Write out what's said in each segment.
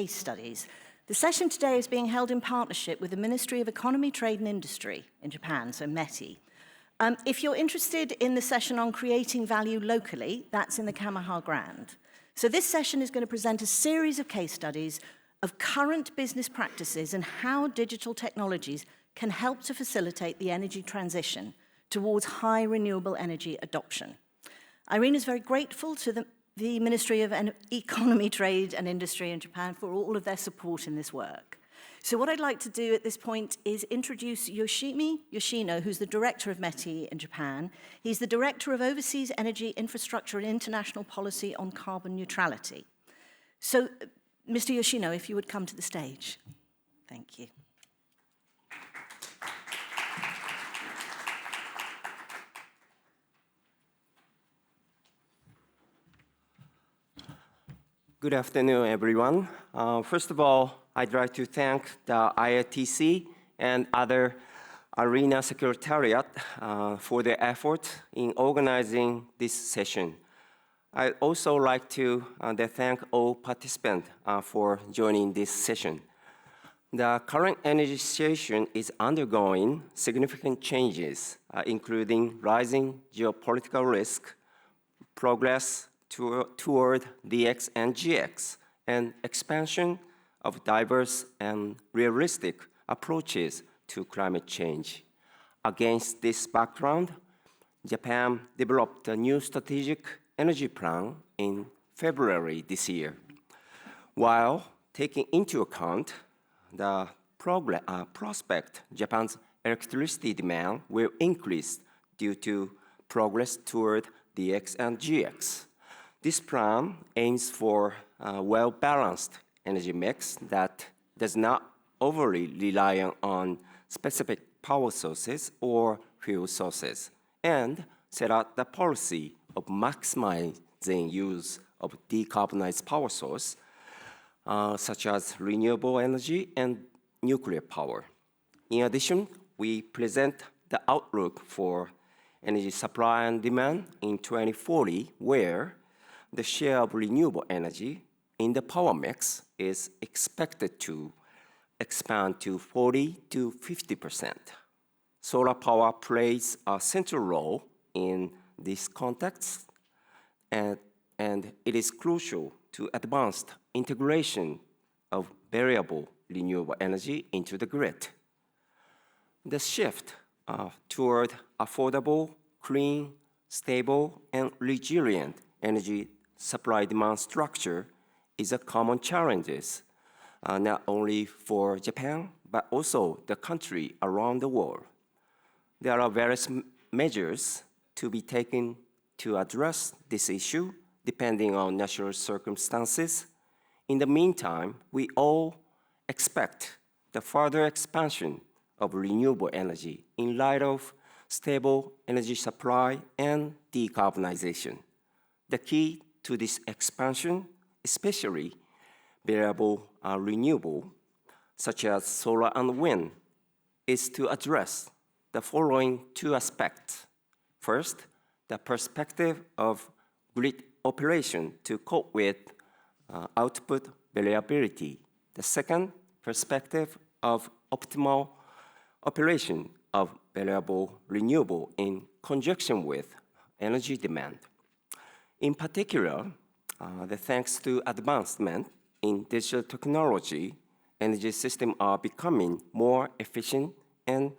case studies. The session today is being held in partnership with the Ministry of Economy, Trade and Industry in Japan, so METI. If you're interested in the session on creating value locally, that's in the Kamaha Grand. So this session is going to present a series of case studies of current business practices and how digital technologies can help to facilitate the energy transition towards high renewable energy adoption. IRENA is very grateful to the Ministry of Economy, Trade and Industry in Japan for all of their support in this work. So what I'd like to do at this point is introduce Yoshino, who's the director of METI in Japan. He's the director of Overseas Energy Infrastructure and International Policy on Carbon Neutrality. So, Mr. Yoshino, if you would come to the stage. Thank you. Good afternoon, everyone. First of all, I'd like to thank the IRTC and other IRENA Secretariat for their effort in organizing this session. I'd also like to thank all participants for joining this session. The current energy situation is undergoing significant changes, including rising geopolitical risk, progress toward DX and GX, and expansion of diverse and realistic approaches to climate change. Against this background, Japan developed a new strategic energy plan in February this year. While taking into account the prospect Japan's electricity demand will increase due to progress toward DX and GX. This plan aims for a well-balanced energy mix that does not overly rely on specific power sources or fuel sources, and set out the policy of maximizing use of decarbonized power sources, such as renewable energy and nuclear power. In addition, we present the outlook for energy supply and demand in 2040, where the share of renewable energy in the power mix is expected to expand to 40 to 50%. Solar power plays a central role in this context, and it is crucial to advanced integration of variable renewable energy into the grid. The shift toward affordable, clean, stable, and resilient energy supply-demand structure is a common challenge, not only for Japan, but also the country around the world. There are various measures to be taken to address this issue, depending on national circumstances. In the meantime, we all expect the further expansion of renewable energy in light of stable energy supply and decarbonization. The key to this expansion, especially variable renewable, such as solar and wind, is to address the following two aspects. First, the perspective of grid operation to cope with output variability. The second perspective of optimal operation of variable renewable in conjunction with energy demand. In particular, thanks to advancement in digital technology, energy systems are becoming more efficient and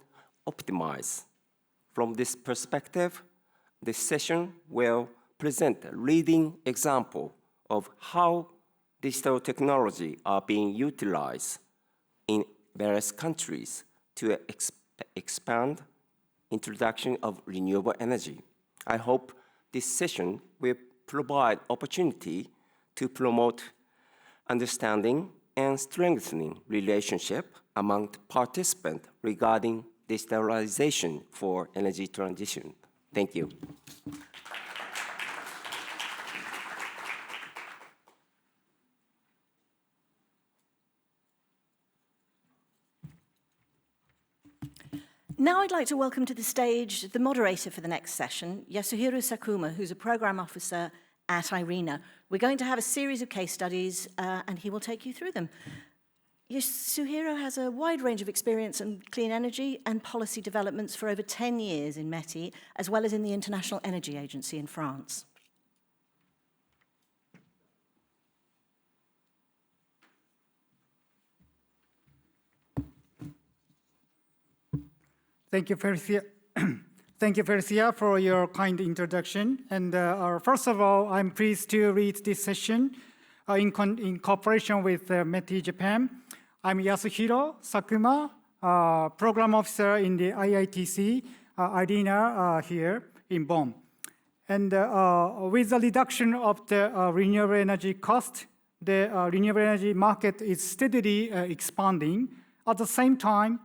optimized. From this perspective, this session will present a leading example of how digital technology are being utilized in various countries to expand introduction of renewable energy. I hope this session will provide opportunity to promote understanding and strengthening relationship among participants regarding digitalization for energy transition. Thank you. Now I'd like to welcome to the stage the moderator for the next session, Yasuhiro Sakuma, who's a program officer at IRENA. We're going to have a series of case studies, and he will take you through them. Yasuhiro has a wide range of experience in clean energy and policy developments for over 10 years in METI, as well as in the International Energy Agency in France. Thank you, Felicia. Thank you, Felicia, for your kind introduction. And first of all, I'm pleased to lead this session in cooperation with METI Japan. I'm Yasuhiro Sakuma, Program Officer in the IITC IRENA here in Bonn. And with the reduction of the renewable energy cost, the renewable energy market is steadily expanding. At the same time,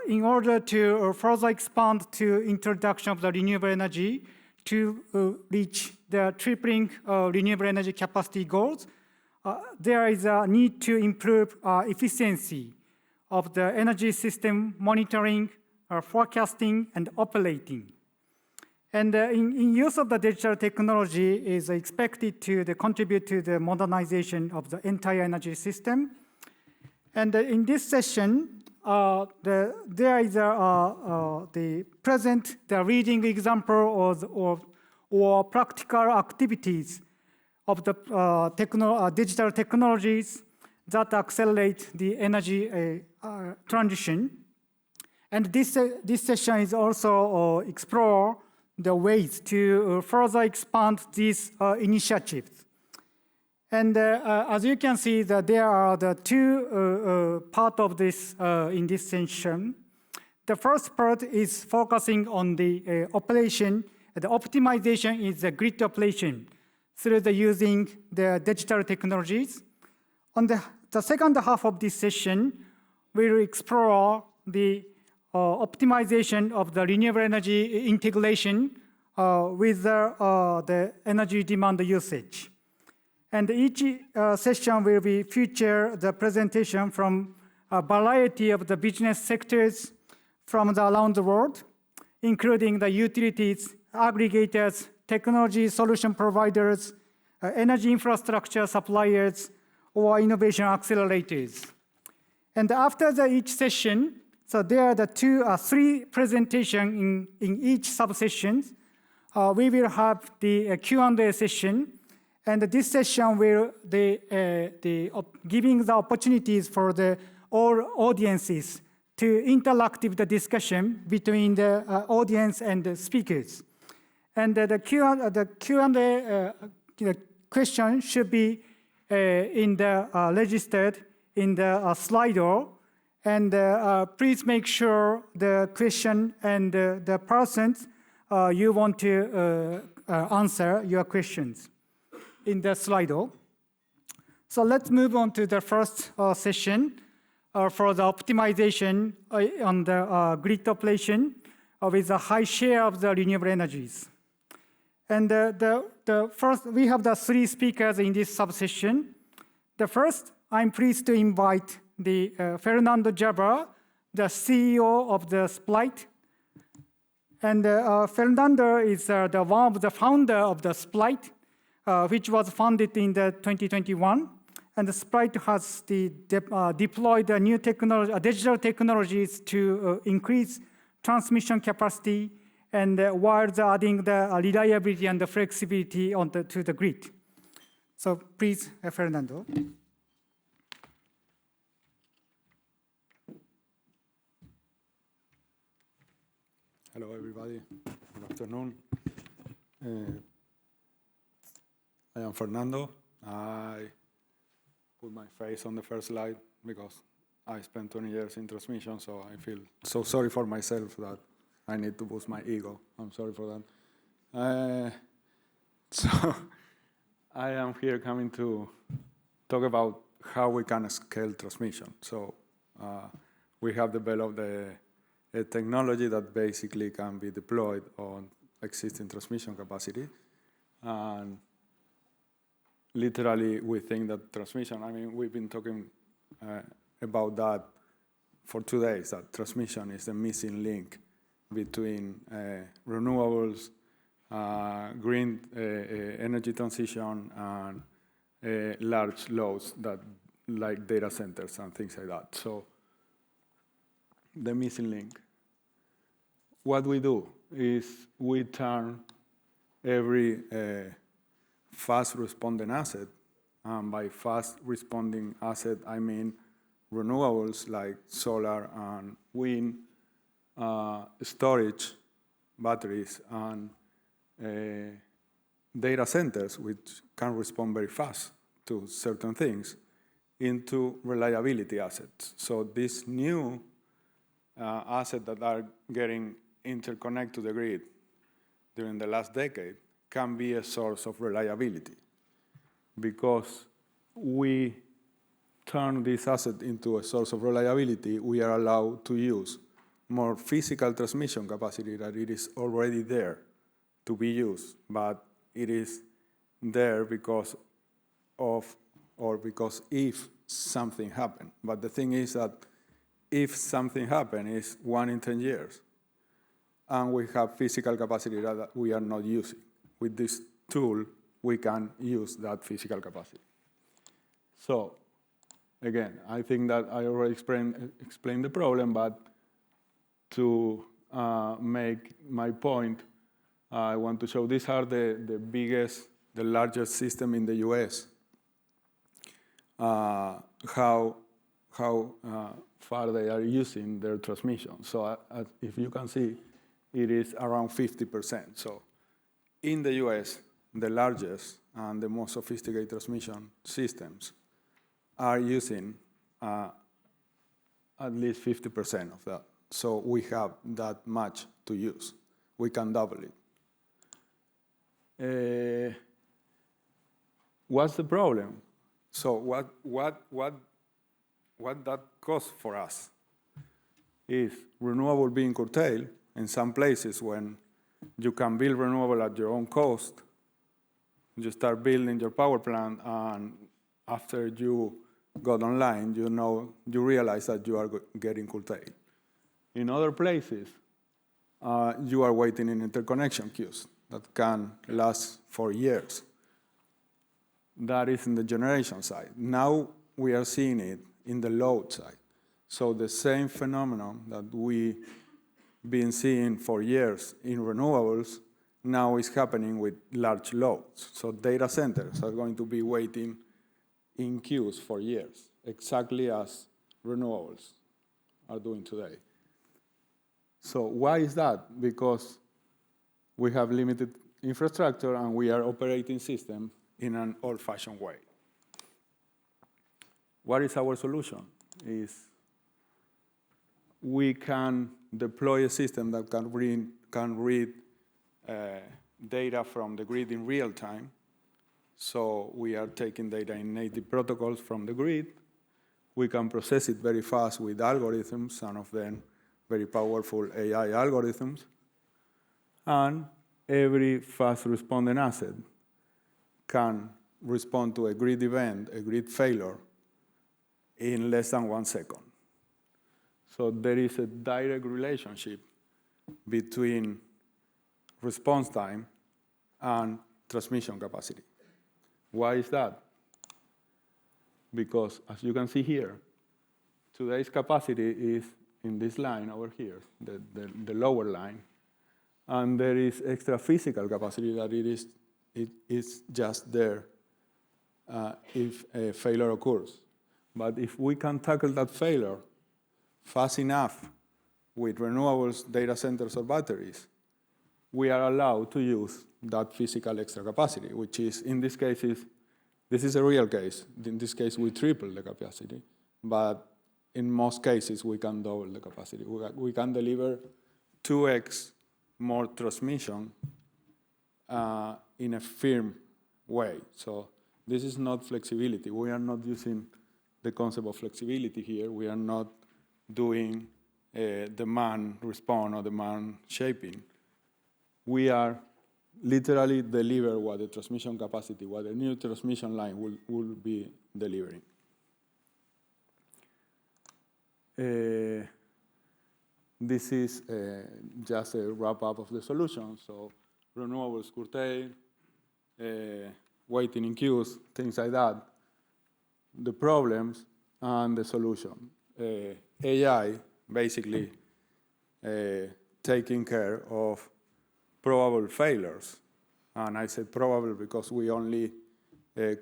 in order to further expand to introduction of the renewable energy to reach the tripling renewable energy capacity goals, there is a need to improve efficiency of the energy system monitoring, forecasting, and operating. And in use of the digital technology is expected to contribute to the modernization of the entire energy system. And in this session, there is the reading example or practical activities of the digital technologies that accelerate the energy transition. And this session is also explore the ways to further expand these initiatives. And as you can see, that there are the two parts of this in this session. The first part is focusing on the operation. The optimization is the grid operation through the using the digital technologies. On the second half of this session, we will explore the optimization of the renewable energy integration with the energy demand usage. And each session will be feature the presentation from a variety of the business sectors from around the world, including the utilities, aggregators, technology solution providers, energy infrastructure suppliers, or innovation accelerators. And after each session, so there are the three presentations in each subsession. We will have the Q&A session. And this session will giving the opportunities for all audiences to interact with the discussion between the audience and the speakers. And the Q&A question should be registered in the Slido. And please make sure the question and the persons you want to answer your questions in the Slido. So let's move on to the first session for the optimization on the grid operation with a high share of the renewable energies. And the first, we have the three speakers in this subsession. The first, I'm pleased to invite the Fernando Llaver, the CEO of the SPLIGHT. And Fernando is one of the founder of the SPLIGHT, which was founded in 2021. And the SPLIGHT has deployed the new technology, digital technologies to increase transmission capacity and while adding the reliability and the flexibility to the grid. So please, Fernando. Hello, everybody. Good afternoon. I am Fernando. I put my face on the first slide because I spent 20 years in transmission, so I feel so sorry for myself that I need to boost my ego. I'm sorry for that. So I am here coming to talk about how we can scale transmission. So we have developed a technology that basically can be deployed on existing transmission capacity. And literally, we think that transmission, I mean, we've been talking about that for 2 days, that transmission is the missing link between renewables green energy transition, and large loads that like data centers and things like that. So the missing link. What we do is we turn every fast responding asset, and by fast responding asset, I mean renewables like solar and wind, storage, batteries, and data centers, which can respond very fast to certain things, into reliability assets. So these new assets that are getting interconnected to the grid during the last decade can be a source of reliability, because we turn this asset into a source of reliability. We are allowed to use more physical transmission capacity that it is already there to be used, but it is there because of, or because if something happened. But the thing is that if something happened, it's 1 in 10 years. And we have physical capacity that we are not using. With this tool, we can use that physical capacity. So, again, I think that I already explained the problem, but to make my point, I want to show these are the biggest, the largest system in the US. How far they are using their transmission. So if you can see, it is around 50%. So in the US, the largest and the most sophisticated transmission systems are using at least 50% of that. So we have that much to use. We can double it. What's the problem? So what that costs for us is renewable being curtailed in some places. When you can build renewable at your own cost, you start building your power plant, and after you got online, you realize that you are getting curtailed. In other places, you are waiting in interconnection queues that can last for years. That is in the generation side. Now we are seeing it in the load side. So the same phenomenon that we've been seeing for years in renewables now is happening with large loads. So data centers are going to be waiting in queues for years, exactly as renewables are doing today. So why is that? Because we have limited infrastructure and we are operating system in an old-fashioned way. What is our solution? Is we can deploy a system that can read data from the grid in real time. So we are taking data in native protocols from the grid. We can process it very fast with algorithms, some of them very powerful AI algorithms. And every fast responding asset can respond to a grid event, a grid failure, in less than 1 second. So there is a direct relationship between response time and transmission capacity. Why is that? Because as you can see here, today's capacity is in this line over here, the lower line. And there is extra physical capacity that it is just there if a failure occurs. But if we can tackle that failure fast enough with renewables, data centers, or batteries, we are allowed to use that physical extra capacity, which is, in this case, this is a real case. In this case, we triple the capacity. But in most cases, we can double the capacity. We can deliver 2x more transmission in a firm way. So this is not flexibility. We are not using the concept of flexibility here. We are not doing demand response or demand shaping. We are literally deliver what the transmission capacity, what a new transmission line will be delivering. This is just a wrap-up of the solution. So renewables curtailed, waiting in queues, things like that. The problems and the solution. AI basically taking care of probable failures. And I said probable because we only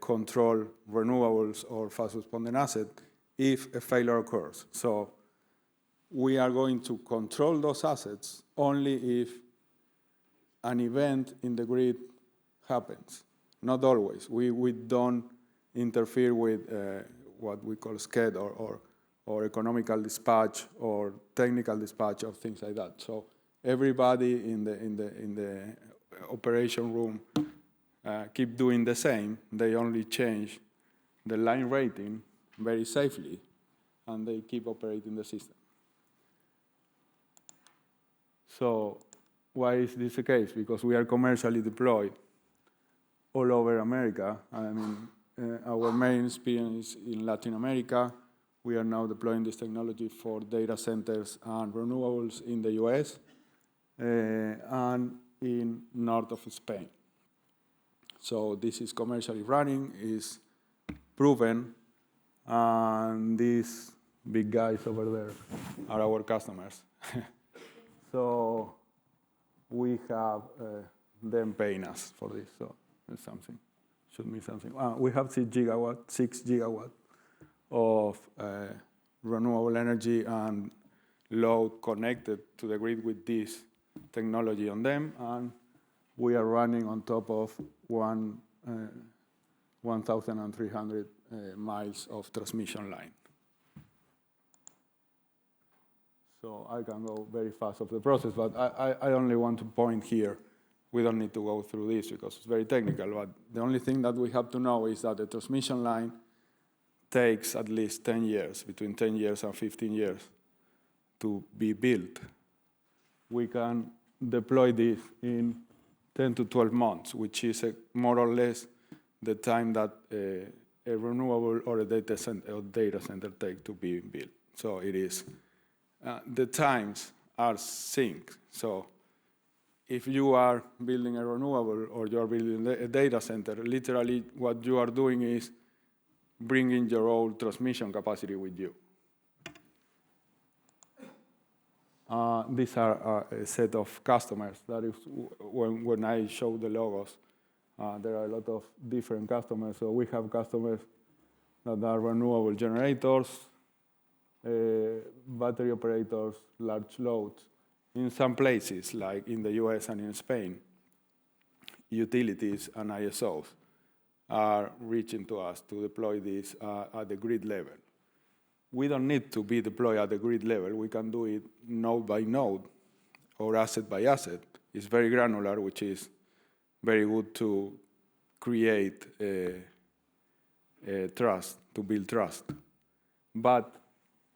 control renewables or fast-responding assets if a failure occurs. So we are going to control those assets only if an event in the grid happens. Not always. We don't interfere with what we call SCED or economical dispatch or technical dispatch or things like that. So everybody in the operation room keep doing the same. They only change the line rating very safely, and they keep operating the system. So why is this the case? Because we are commercially deployed all over America. I mean, our main experience in Latin America. We are now deploying this technology for data centers and renewables in the US and in north of Spain. So this is commercially running, is proven, and these big guys over there are our customers. So we have them paying us for this, so it's something, should be something. We have 6 gigawatt of renewable energy and load connected to the grid with this technology on them, and we are running on top of 1,300 miles of transmission line. So I can go very fast of the process, but I only want to point here. We don't need to go through this because it's very technical, but the only thing that we have to know is that the transmission line takes at least 10 years, between 10 years and 15 years to be built. We can deploy this in 10 to 12 months, which is more or less the time that a renewable or a data center take to be built. So it is, the times are synced. So if you are building a renewable or you are building a data center, literally what you are doing is bringing your own transmission capacity with you. These are a set of customers. That is when I show the logos, there are a lot of different customers. So we have customers that are renewable generators, battery operators, large loads. In some places, like in the US and in Spain, utilities and ISOs are reaching to us to deploy this at the grid level. We don't need to be deployed at the grid level. We can do it node by node or asset by asset. It's very granular, which is very good to create trust, to build trust. But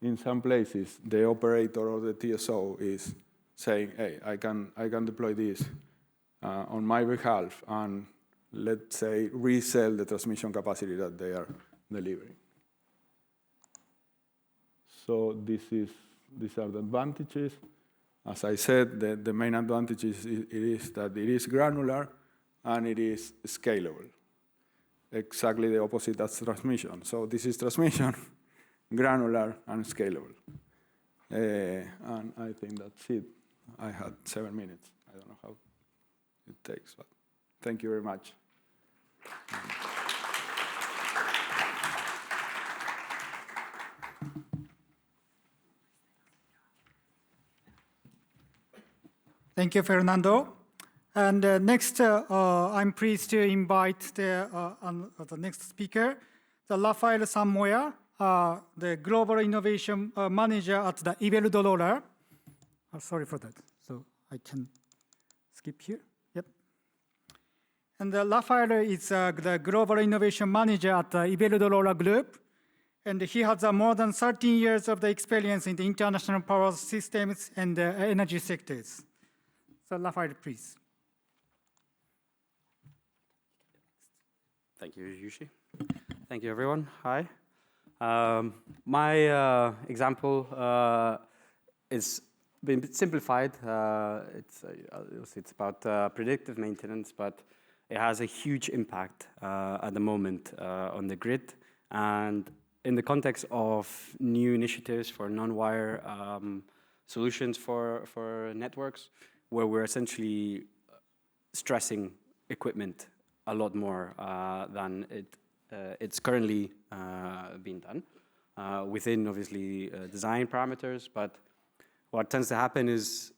in some places, the operator or the TSO is saying, hey, I can deploy this on my behalf and, let's say, resell the transmission capacity that they are delivering. So these are the advantages. As I said, the main advantage is that it is granular and it is scalable. Exactly the opposite as transmission. So this is transmission, granular and scalable. And I think that's it. I had 7 minutes. I don't know how it takes, but thank you very much. Thank you, Fernando. And next, I'm pleased to invite the next speaker, the Rafael Samoya, the Global Innovation Manager at the Iberdrola. Sorry for that. So I can skip here. Yep. And Rafael is the Global Innovation Manager at the Iberdrola Group. And he has more than 13 years of the experience in the international power systems and energy sectors. So Rafael, please. Thank you, Yushi. Thank you, everyone. Hi. My example is been simplified. It's about predictive maintenance, but it has a huge impact at the moment on the grid. And in the context of new initiatives for non-wire solutions for networks, where we're essentially stressing equipment a lot more than it's currently being done within, obviously, design parameters. But what tends to happen is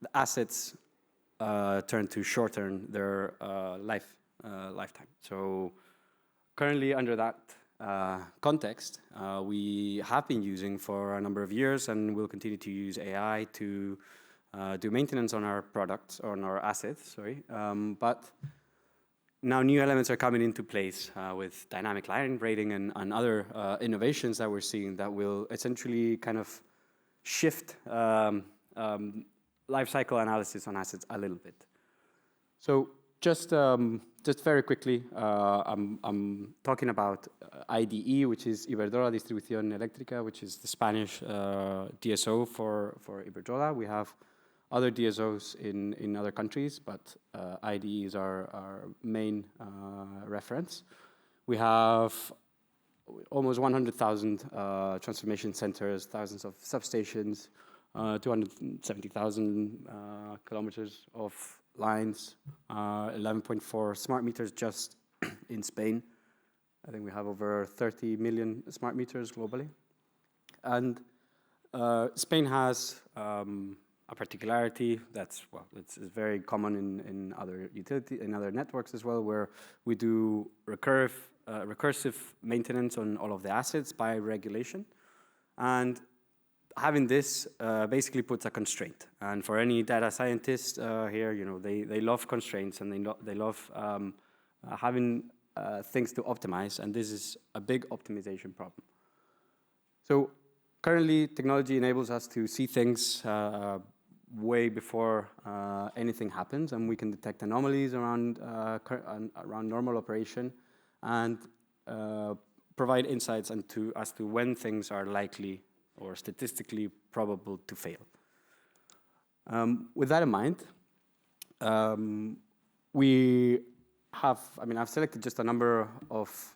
the assets turn to shorten their lifetime. So currently, under that context, we have been using for a number of years, and will continue to use AI to do maintenance on our products, on our assets, sorry. But now new elements are coming into place with dynamic line rating and other innovations that we're seeing that will essentially kind of shift life cycle analysis on assets a little bit. So just very quickly, I'm talking about IDE, which is Iberdrola Distribución Eléctrica, which is the Spanish DSO for Iberdrola. We have other DSOs in other countries, but IDE is our main reference. We have almost 100,000 transformation centers, thousands of substations, 270,000 kilometers of lines, 11.4 smart meters just in Spain. I think we have over 30 million smart meters globally. And Spain has a particularity that's, well, it's very common in other other networks as well, where we do recursive maintenance on all of the assets by regulation. And having this basically puts a constraint. And for any data scientist here, you know, they love constraints, and they love having things to optimize, and this is a big optimization problem. So currently, technology enables us to see things way before anything happens, and we can detect anomalies around normal operation, and provide insights as to when things are likely or statistically probable to fail. With that in mind, I've selected just a number of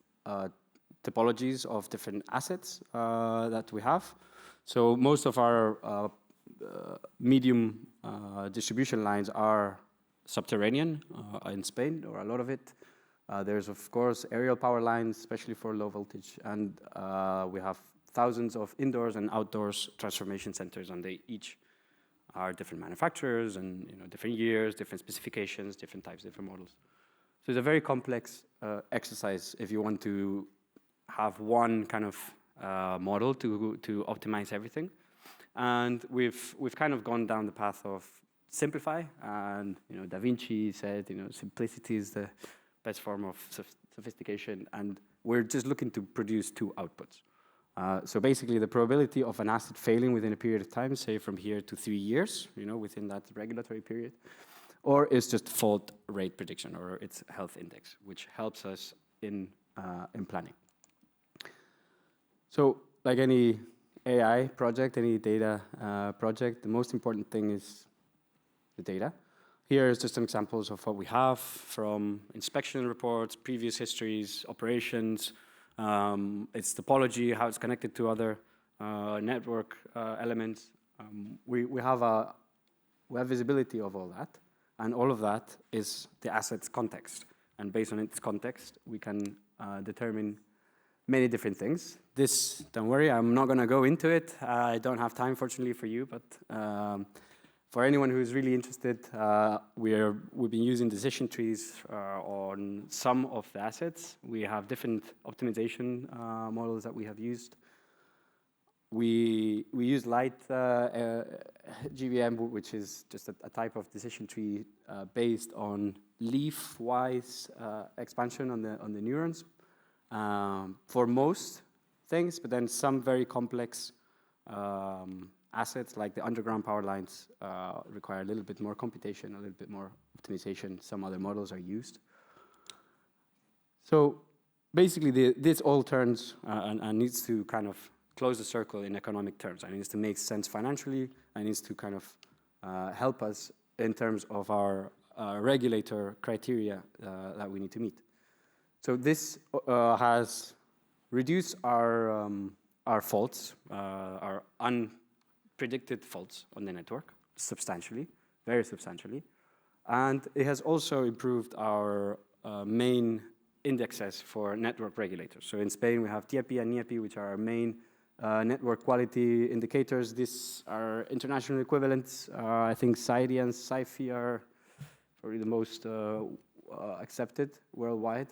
typologies of different assets that we have. So most of our medium distribution lines are subterranean in Spain, or a lot of it. There's, of course, aerial power lines, especially for low voltage, and we have thousands of indoors and outdoors transformation centers, and they each are different manufacturers and, you know, different years, different specifications, different types, different models. So it's a very complex exercise if you want to have one kind of model to optimize everything. And we've kind of gone down the path of simplify, and, you know, Da Vinci said, you know, simplicity is the best form of sophistication, and we're just looking to produce two outputs. So basically, the probability of an asset failing within a period of time, say from here to 3 years, you know, within that regulatory period, or is just fault rate prediction, or its health index, which helps us in planning. So, like any AI project, any data project, the most important thing is the data. Here is just some examples of what we have from inspection reports, previous histories, operations. Its topology, how it's connected to other network elements. We have visibility of all that, and all of that is the asset's context. And based on its context, we can determine many different things. This, don't worry, I'm not going to go into it. I don't have time, fortunately, for you, but for anyone who's really interested, we've been using decision trees on some of the assets. We have different optimization models that we have used. We use light GVM, which is just a type of decision tree based on leaf-wise expansion on the neurons for most things, but then some very complex assets like the underground power lines require a little bit more computation, a little bit more optimization. Some other models are used. So basically, this all turns and needs to kind of close the circle in economic terms. It needs to make sense financially, and it needs to kind of help us in terms of our regulator criteria that we need to meet. So this has reduced our faults, our unpredicted faults on the network substantially, very substantially. And it has also improved our main indexes for network regulators. So in Spain, we have TIEPI and NIEPI, which are our main network quality indicators. These are international equivalents. I think SAIDI and SAIFI are probably the most accepted worldwide.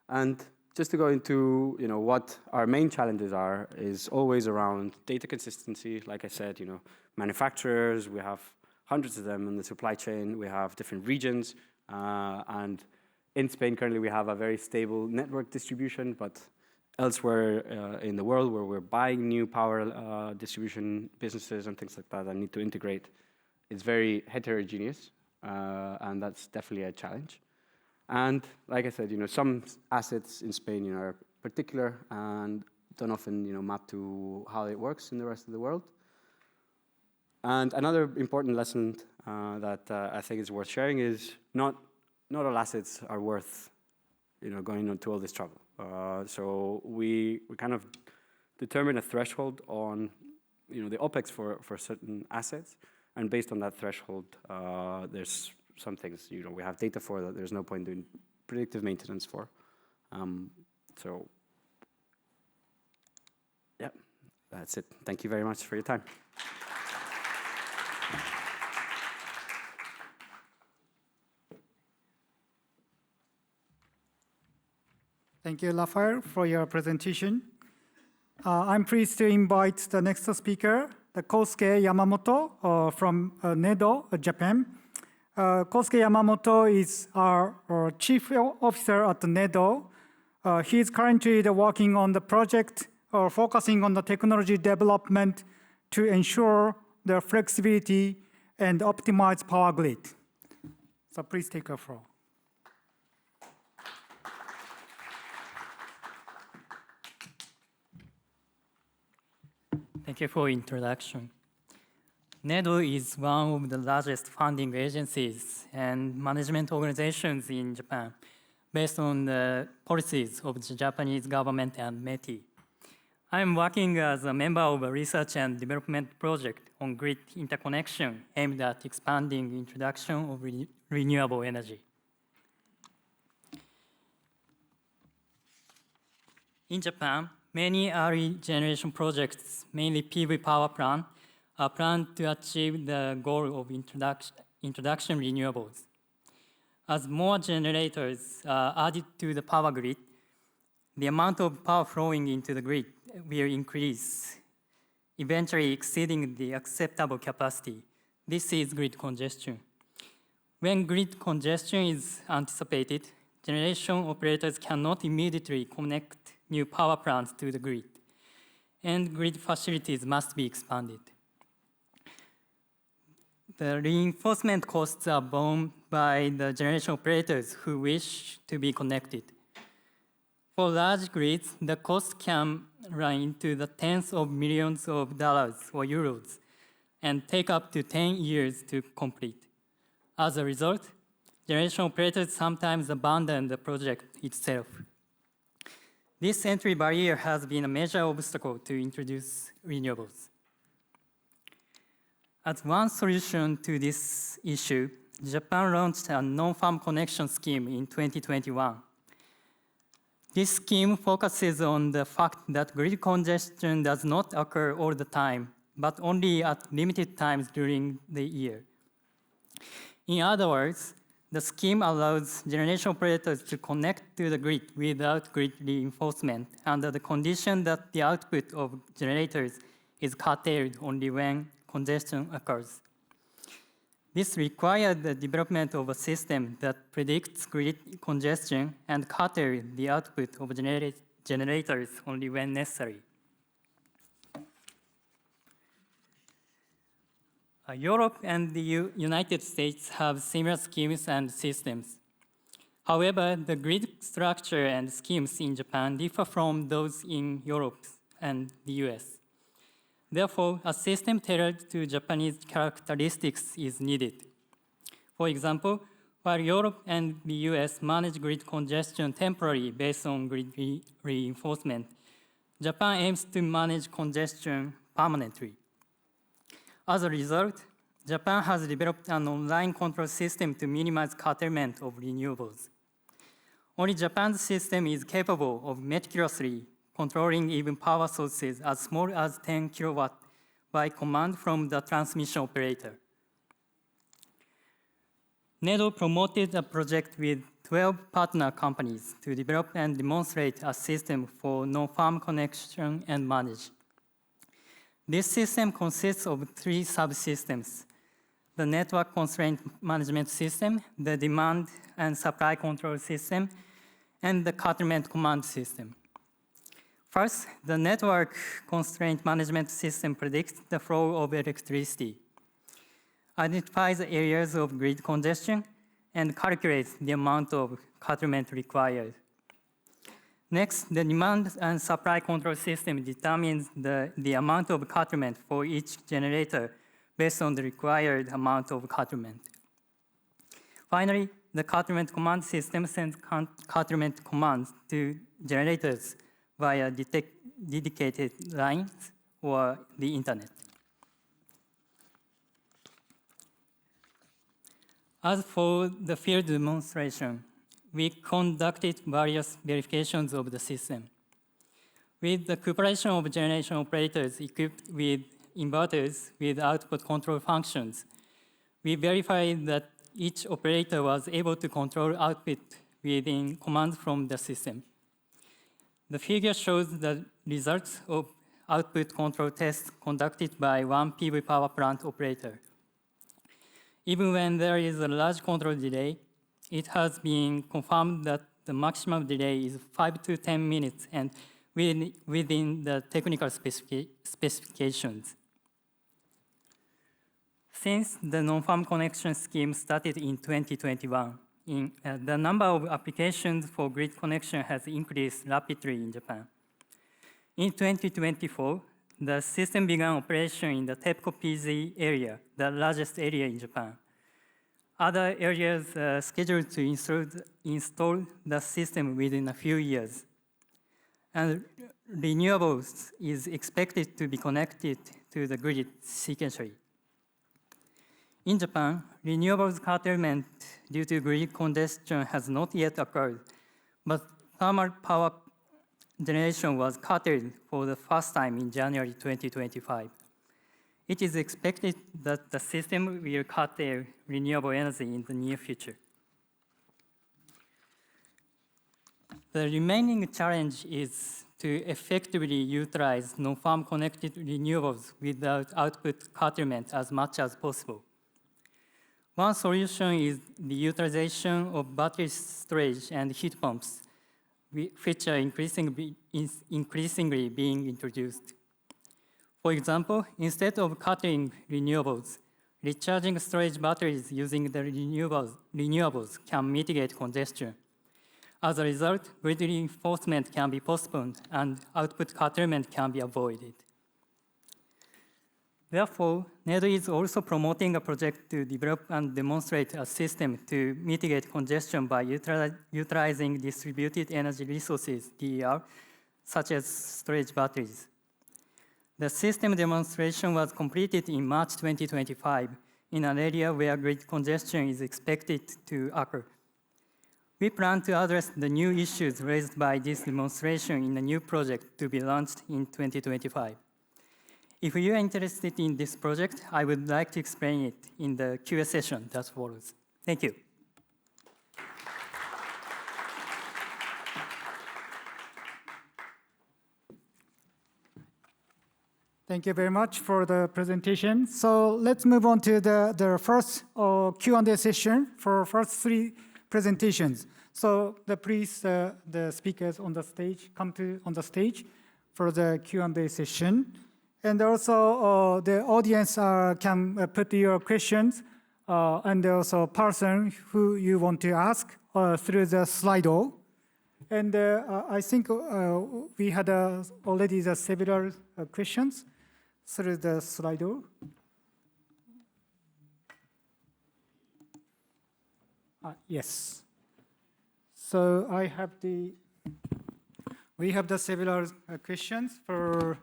And just to go into what our main challenges are is always around data consistency. Like I said, manufacturers, we have hundreds of them in the supply chain. We have different regions. And in Spain, currently, we have a very stable network distribution, but elsewhere in the world where we're buying new power distribution businesses and things like that need to integrate, it's very heterogeneous, and that's definitely a challenge. And like I said, some assets in Spain are particular and don't often map to how it works in the rest of the world. And another important lesson that I think is worth sharing is not all assets are worth going into all this trouble. So we kind of determine a threshold on the OPEX for certain assets, and based on that threshold, there's some things we have data for that there's no point doing predictive maintenance for. So yeah, that's it. Thank you very much for your time. Thank you, Rafael, for your presentation. I'm pleased to invite the next speaker, the Kosuke Yamamoto from NEDO, Japan. Kosuke Yamamoto is our chief officer at NEDO. He is currently working on the project focusing on the technology development to ensure the flexibility and optimized power grid. So please take a floor. Thank you for introduction. NEDO is one of the largest funding agencies and management organizations in Japan, based on the policies of the Japanese government and METI. I am working as a member of a research and development project on grid interconnection aimed at expanding introduction of renewable energy. In Japan, many early generation projects, mainly PV power plant, are planned to achieve the goal of introduction renewables. As more generators are added to the power grid, the amount of power flowing into the grid will increase, eventually exceeding the acceptable capacity. This is grid congestion. When grid congestion is anticipated, generation operators cannot immediately connect new power plants to the grid, and grid facilities must be expanded. The reinforcement costs are borne by the generation operators who wish to be connected. For large grids, the cost can run into the tens of millions of dollars or euros and take up to 10 years to complete. As a result, generation operators sometimes abandon the project itself. This entry barrier has been a major obstacle to introduce renewables. As one solution to this issue, Japan launched a non-farm connection scheme in 2021. This scheme focuses on the fact that grid congestion does not occur all the time, but only at limited times during the year. In other words, the scheme allows generation operators to connect to the grid without grid reinforcement under the condition that the output of generators is curtailed only when congestion occurs. This required the development of a system that predicts grid congestion and curtails the output of generators only when necessary. Europe and the United States have similar schemes and systems. However, the grid structure and schemes in Japan differ from those in Europe and the US. Therefore, a system tailored to Japanese characteristics is needed. For example, while Europe and the US manage grid congestion temporarily based on grid reinforcement, Japan aims to manage congestion permanently. As a result, Japan has developed an online control system to minimize curtailment of renewables. Only Japan's system is capable of meticulously controlling even power sources as small as 10 kilowatt by command from the transmission operator. NEDO promoted a project with 12 partner companies to develop and demonstrate a system for non-farm connection and manage. This system consists of 3 subsystems: the network constraint management system, the demand and supply control system, and the curtailment command system. First, the network constraint management system predicts the flow of electricity, identifies areas of grid congestion, and calculates the amount of curtailment required. Next, the demand and supply control system determines the amount of curtailment for each generator based on the required amount of curtailment. Finally, the curtailment command system sends curtailment commands to generators via dedicated lines or the internet. As for the field demonstration, we conducted various verifications of the system. With the cooperation of generation operators equipped with inverters with output control functions, we verified that each operator was able to control output within commands from the system. The figure shows the results of output control tests conducted by one PV power plant operator. Even when there is a large control delay, it has been confirmed that the maximum delay is 5 to 10 minutes and within the technical specifications. Since the non-farm connection scheme started in 2021, the number of applications for grid connection has increased rapidly in Japan. In 2024, the system began operation in the TEPCO PZ area, the largest area in Japan. Other areas are scheduled to install the system within a few years. And renewables is expected to be connected to the grid sequentially. In Japan, renewables curtailment due to grid congestion has not yet occurred, but thermal power generation was curtailed for the first time in January 2025. It is expected that the system will curtail renewable energy in the near future. The remaining challenge is to effectively utilize non-farm connected renewables without output curtailment as much as possible. One solution is the utilization of battery storage and heat pumps, which are increasingly being introduced. For example, instead of cutting renewables, recharging storage batteries using the renewables can mitigate congestion. As a result, grid reinforcement can be postponed and output curtailment can be avoided. Therefore, NEDO is also promoting a project to develop and demonstrate a system to mitigate congestion by utilizing distributed energy resources, DER, such as storage batteries. The system demonstration was completed in March 2025 in an area where grid congestion is expected to occur. We plan to address the new issues raised by this demonstration in a new project to be launched in 2025. If you are interested in this project, I would like to explain it in the Q&A session that follows. Thank you. Thank you very much for the presentation. So let's move on to the first Q&A session for first 3 presentations. So please, the speakers on the stage, come on the stage for the Q&A session. And also, the audience can put your questions and also person who you want to ask through the Slido. And I think we had already the several questions through the Slido. Yes. So we have the several questions for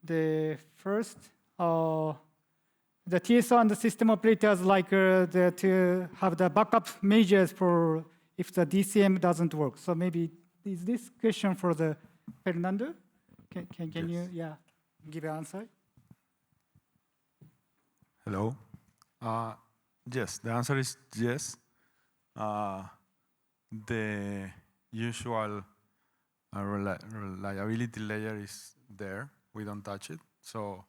the first. The TSO and the system operators like to have the backup measures for if the DCM doesn't work. So maybe is this question for the Fernando? Can you give an answer? Hello. Yes, the answer is yes. The usual reliability layer is there. We don't touch it. So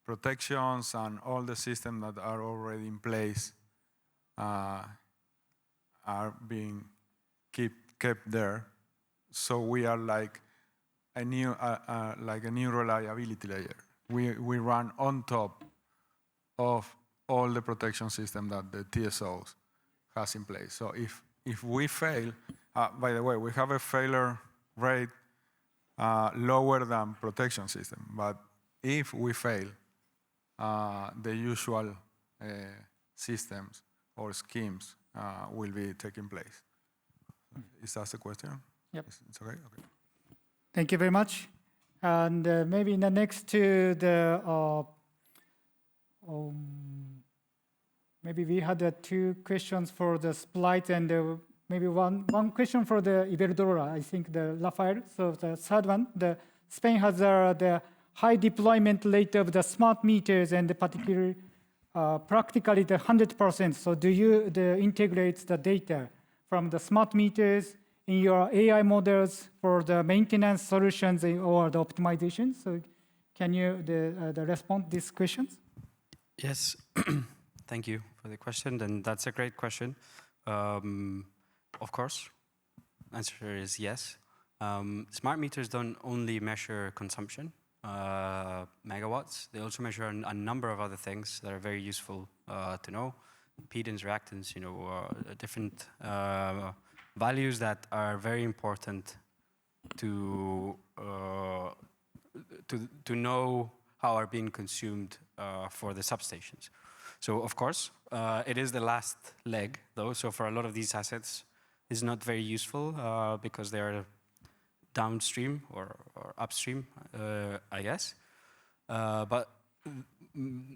protections and all the systems that are already in place are being kept there. So we are like a new reliability layer. We run on top of all the protection system that the TSOs has in place. So if we fail, by the way, we have a failure rate lower than protection system. But if we fail, the usual systems or schemes will be taking place. Is that the question? Yep. It's okay? Okay. Thank you very much. And maybe in the next to the, maybe we had 2 questions for the SPLIGHT and maybe one question for the Iberdrola, I think the Rafael. So the third one, Spain has the high deployment rate of the smart meters and particularly practically the 100%. So do you integrate the data from the smart meters in your AI models for the maintenance solutions or the optimization? So can you respond to these questions? Yes, thank you for the question, and that's a great question. Of course, answer is yes. Smart meters don't only measure consumption, megawatts. They also measure a number of other things that are very useful to know. Impedance, reactance, different values that are very important to know how are being consumed for the substations. So of course, it is the last leg though. So for a lot of these assets, it's not very useful because they are downstream or upstream, I guess. But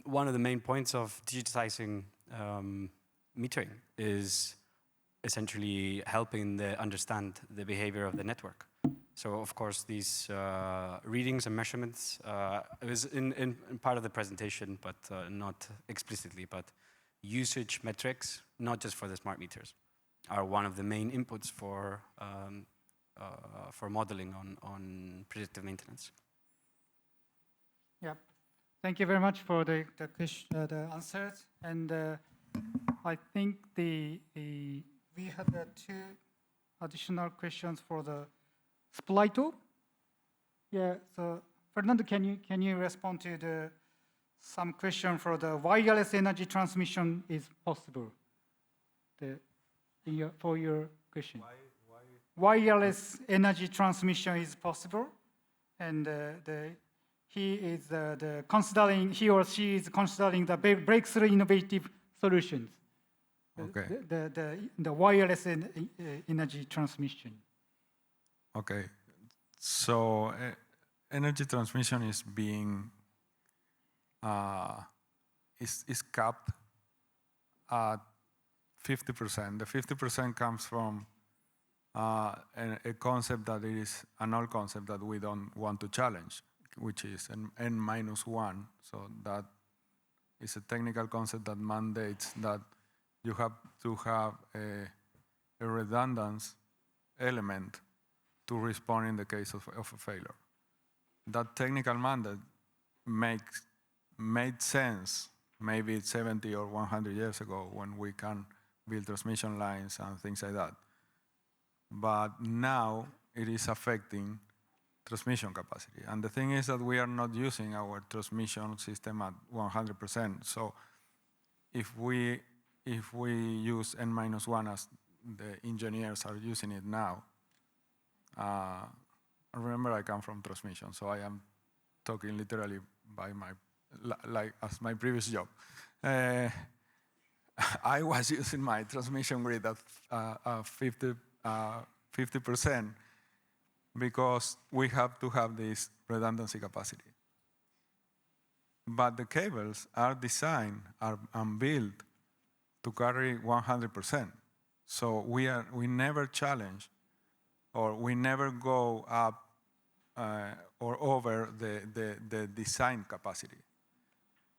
one of the main points of digitizing metering is essentially helping understand the behavior of the network. So of course these readings and measurements, it was in part of the presentation, but not explicitly, but usage metrics, not just for the smart meters, are one of the main inputs for modeling on predictive maintenance. Yeah, thank you very much for the answers. And I think we had 2 additional questions for the SPLIGHT. Yeah, so Fernando, can you respond to some question for the wireless energy transmission is possible? For your question. Wireless energy transmission is possible, and he or she is considering the breakthrough innovative solutions. Okay. The wireless energy transmission. Okay. So energy transmission is being is capped at 50%. The 50% comes from a concept that is an old concept that we don't want to challenge, which is N-1. So that is a technical concept that mandates that you have to have a redundance element to respond in the case of a failure. That technical mandate made sense maybe 70 or 100 years ago when we can build transmission lines and things like that. But now it is affecting transmission capacity. And the thing is that we are not using our transmission system at 100%. So if we use N-1 as the engineers are using it now. Remember, I come from transmission, so I am talking literally by my, like as my previous job. I was using my transmission grid at 50% because we have to have this redundancy capacity. But the cables are designed and built to carry 100%. So we never challenge, or we never go up or over the design capacity.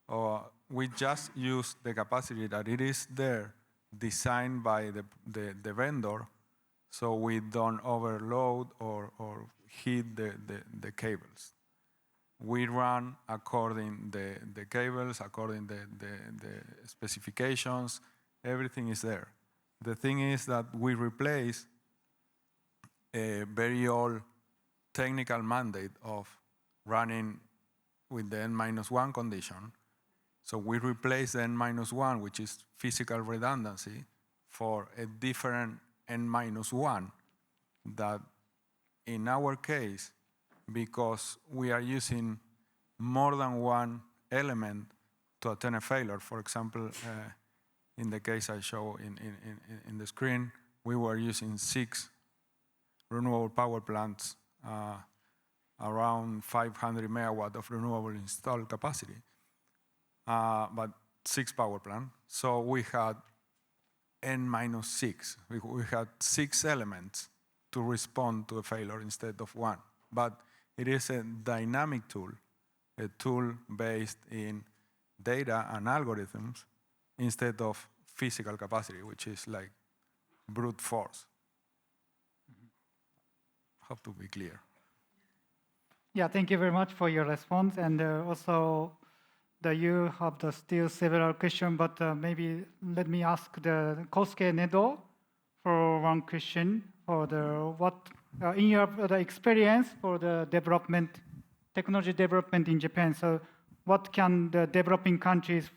Or we just use the capacity that it is there, designed by the vendor, so we don't overload or heat the cables. We run according the cables, according the specifications, everything is there. The thing is that we replace a very old technical mandate of running with the N-1 condition. So we replace the N-1, which is physical redundancy, for a different N-1 that in our case, because we are using more than one element to attend a failure. For example, in the case I show in the screen, we were using 6 renewable power plants, around 500 megawatt of renewable installed capacity, but 6 power plants. So we had N-6. We had 6 elements to respond to a failure instead of 1. But it is a dynamic tool, a tool based in data and algorithms instead of physical capacity, which is like brute force. Have to be clear. Yeah, thank you very much for your response. And also, you have still several questions, but maybe let me ask the Kosuke NEDO for one question. For in your experience for the technology development in Japan, so what can the developing countries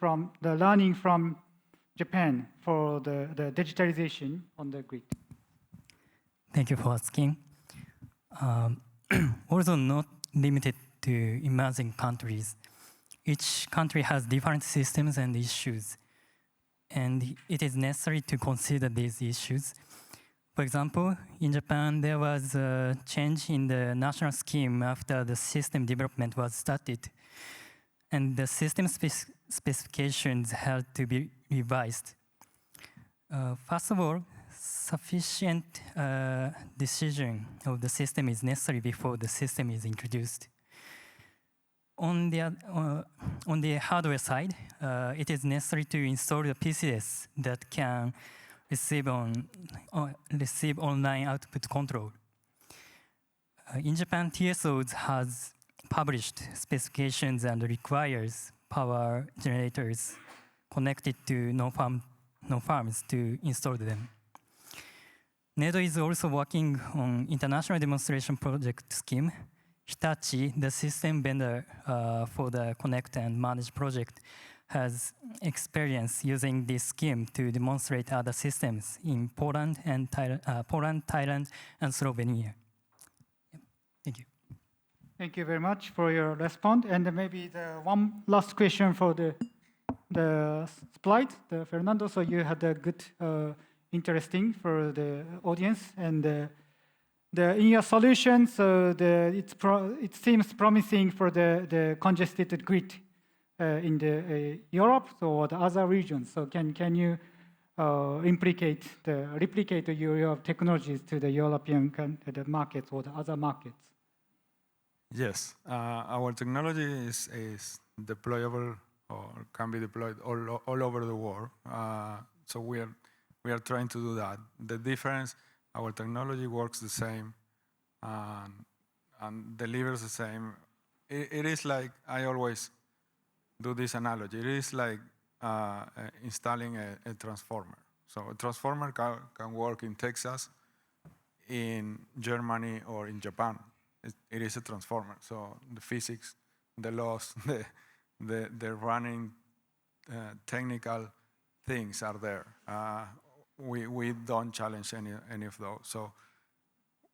learning from Japan for the digitalization on the grid? Thank you for asking. Although not limited to emerging countries, each country has different systems and issues, and it is necessary to consider these issues. For example, in Japan, there was a change in the national scheme after the system development was started, and the system specifications had to be revised. First of all, sufficient decision of the system is necessary before the system is introduced. On the hardware side, it is necessary to install the PCS that can receive online output control. In Japan, TSOs has published specifications and requires power generators connected to non-farms to install them. NEDO is also working on international demonstration project scheme. Hitachi, the system vendor for the Connect and Manage project, has experience using this scheme to demonstrate other systems in Poland, Thailand, and Slovenia. Thank you. Thank you very much for your response. And maybe the one last question for the SPLIGHT, Fernando. So you had a good, interesting for the audience. And in your solution, so it seems promising for the congested grid in the Europe or the other regions. So can you replicate your technologies to the European the markets or the other markets? Yes, our technology is deployable or can be deployed all over the world. So we are trying to do that. The difference, our technology works the same and delivers the same. It is like, I always do this analogy. It is like installing a transformer. So a transformer can work in Texas, in Germany, or in Japan. It is a transformer. So the physics, the laws, the running technical things are there. we don't challenge any of those. So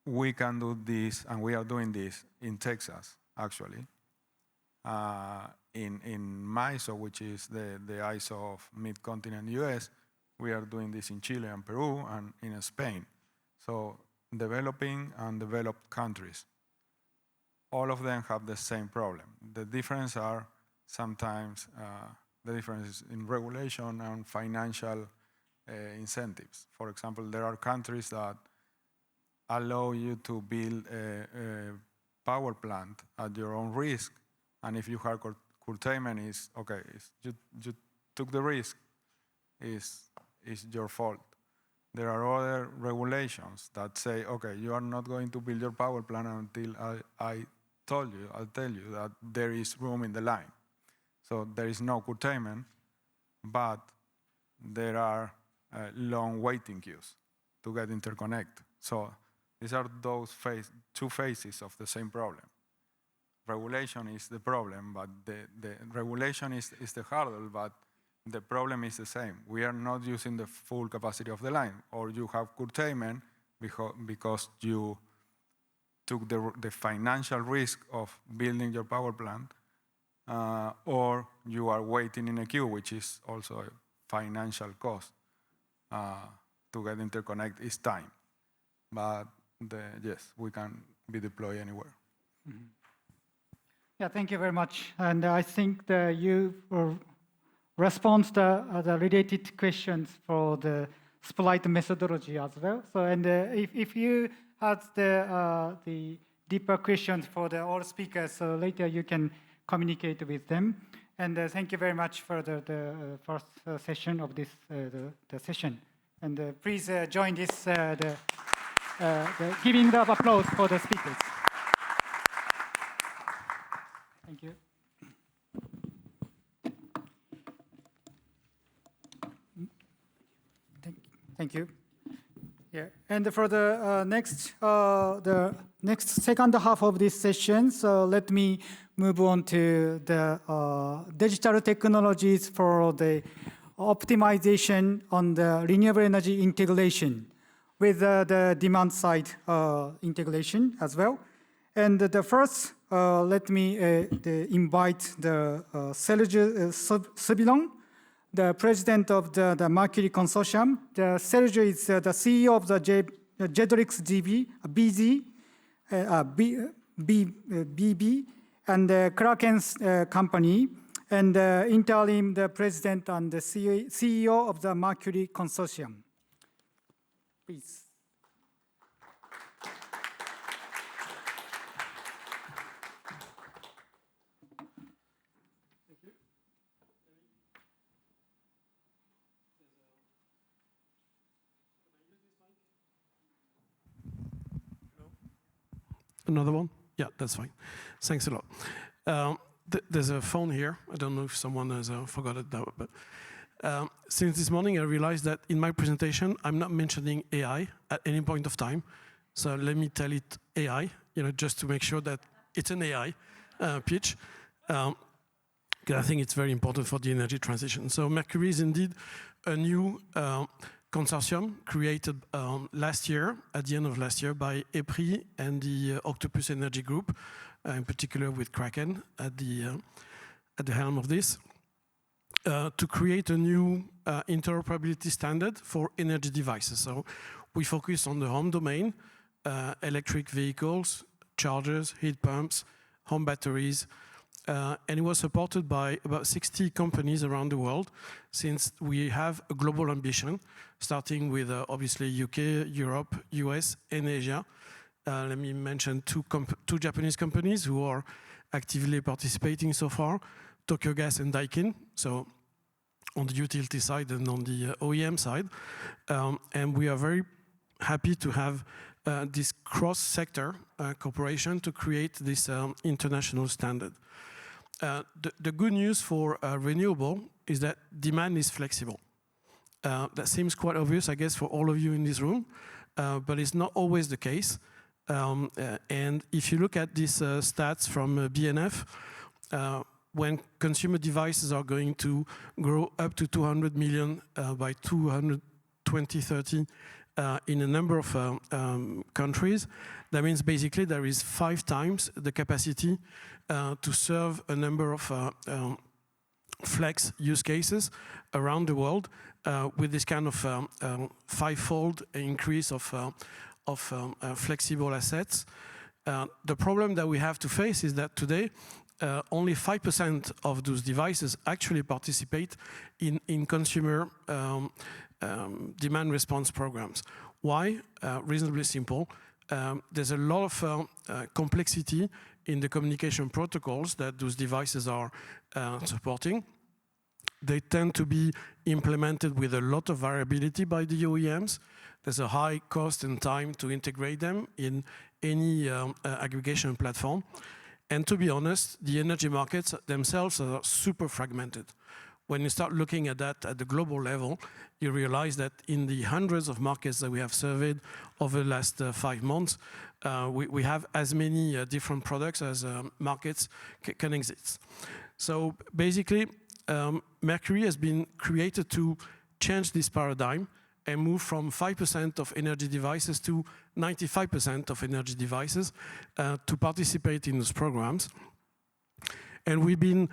we can do this, and we are doing this in Texas, actually. In MISO, which is the ISO of mid-continent US, we are doing this in Chile and Peru and in Spain. So developing and developed countries, all of them have the same problem. The difference are sometimes the difference in regulation and financial incentives. For example, there are countries that allow you to build a power plant at your own risk, and if you have curtailment, is okay. You took the risk. Is your fault. There are other regulations that say, okay, you are not going to build your power plant until I'll tell you that there is room in the line. So there is no curtailment, but there are long waiting queues to get interconnect. So these are those two phases of the same problem. Regulation is the problem, but the regulation is the hurdle, but the problem is the same. We are not using the full capacity of the line, or you have curtailment because you took the financial risk of building your power plant, or you are waiting in a queue, which is also a financial cost to get interconnect. Is time. But yes, we can be deployed anywhere. Mm-hmm. Yeah, thank you very much. And I think that you respond to the related questions for the SPLIGHT methodology as well. So, and if you had the deeper questions for all speakers, so later you can communicate with them. And thank you very much for the first session of this the session. And please join this giving the applause for the speakers. Thank you. Thank you. Yeah, and for the next second half of this session, so let me move on to the digital technologies for the optimization on the renewable energy integration with the demand side integration as well. And the first, let me invite the Serge Subiron, the president of the Mercury consortium. Serge is the CEO of the Jedlix BB and the Kraken's company, and interim the president and the CEO of the Mercury consortium. Please. Another one? Yeah, that's fine. Thanks a lot. There's a phone here. I don't know if someone has forgot it now, but since this morning I realized that in my presentation I'm not mentioning AI at any point of time. So let me tell it AI, just to make sure that it's an AI pitch. I think it's very important for the energy transition. So Mercury is indeed a new consortium created last year, at the end of last year, by EPRI and the Octopus Energy Group, in particular with Kraken at the helm of this, to create a new interoperability standard for energy devices. So we focus on the home domain, electric vehicles, chargers, heat pumps, home batteries, and it was supported by about 60 companies around the world, since we have a global ambition, starting with obviously UK, Europe, US, and Asia. Let me mention two Japanese companies who are actively participating so far, Tokyo Gas and Daikin, so on the utility side and on the OEM side. And we are very happy to have this cross-sector cooperation to create this international standard. The good news for renewable is that demand is flexible. That seems quite obvious, I guess, for all of you in this room, but it's not always the case. And if you look at these stats from BNF, when consumer devices are going to grow up to 200 million by 2030, 2030 in a number of countries. That means basically there is 5 times the capacity to serve a number of flex use cases around the world with this kind of 5-fold increase of flexible assets. The problem that we have to face is that today only 5% of those devices actually participate in consumer demand response programs. Why? Reasonably simple. There's a lot of complexity in the communication protocols that those devices are supporting. They tend to be implemented with a lot of variability by the OEMs. There's a high cost and time to integrate them in any aggregation platform. And to be honest, the energy markets themselves are super fragmented. When you start looking at that at the global level, you realize that in the hundreds of markets that we have surveyed over the last 5 months, we have as many different products as markets can exist. So basically, Mercury has been created to change this paradigm and move from 5% of energy devices to 95% of energy devices to participate in those programs. And we've been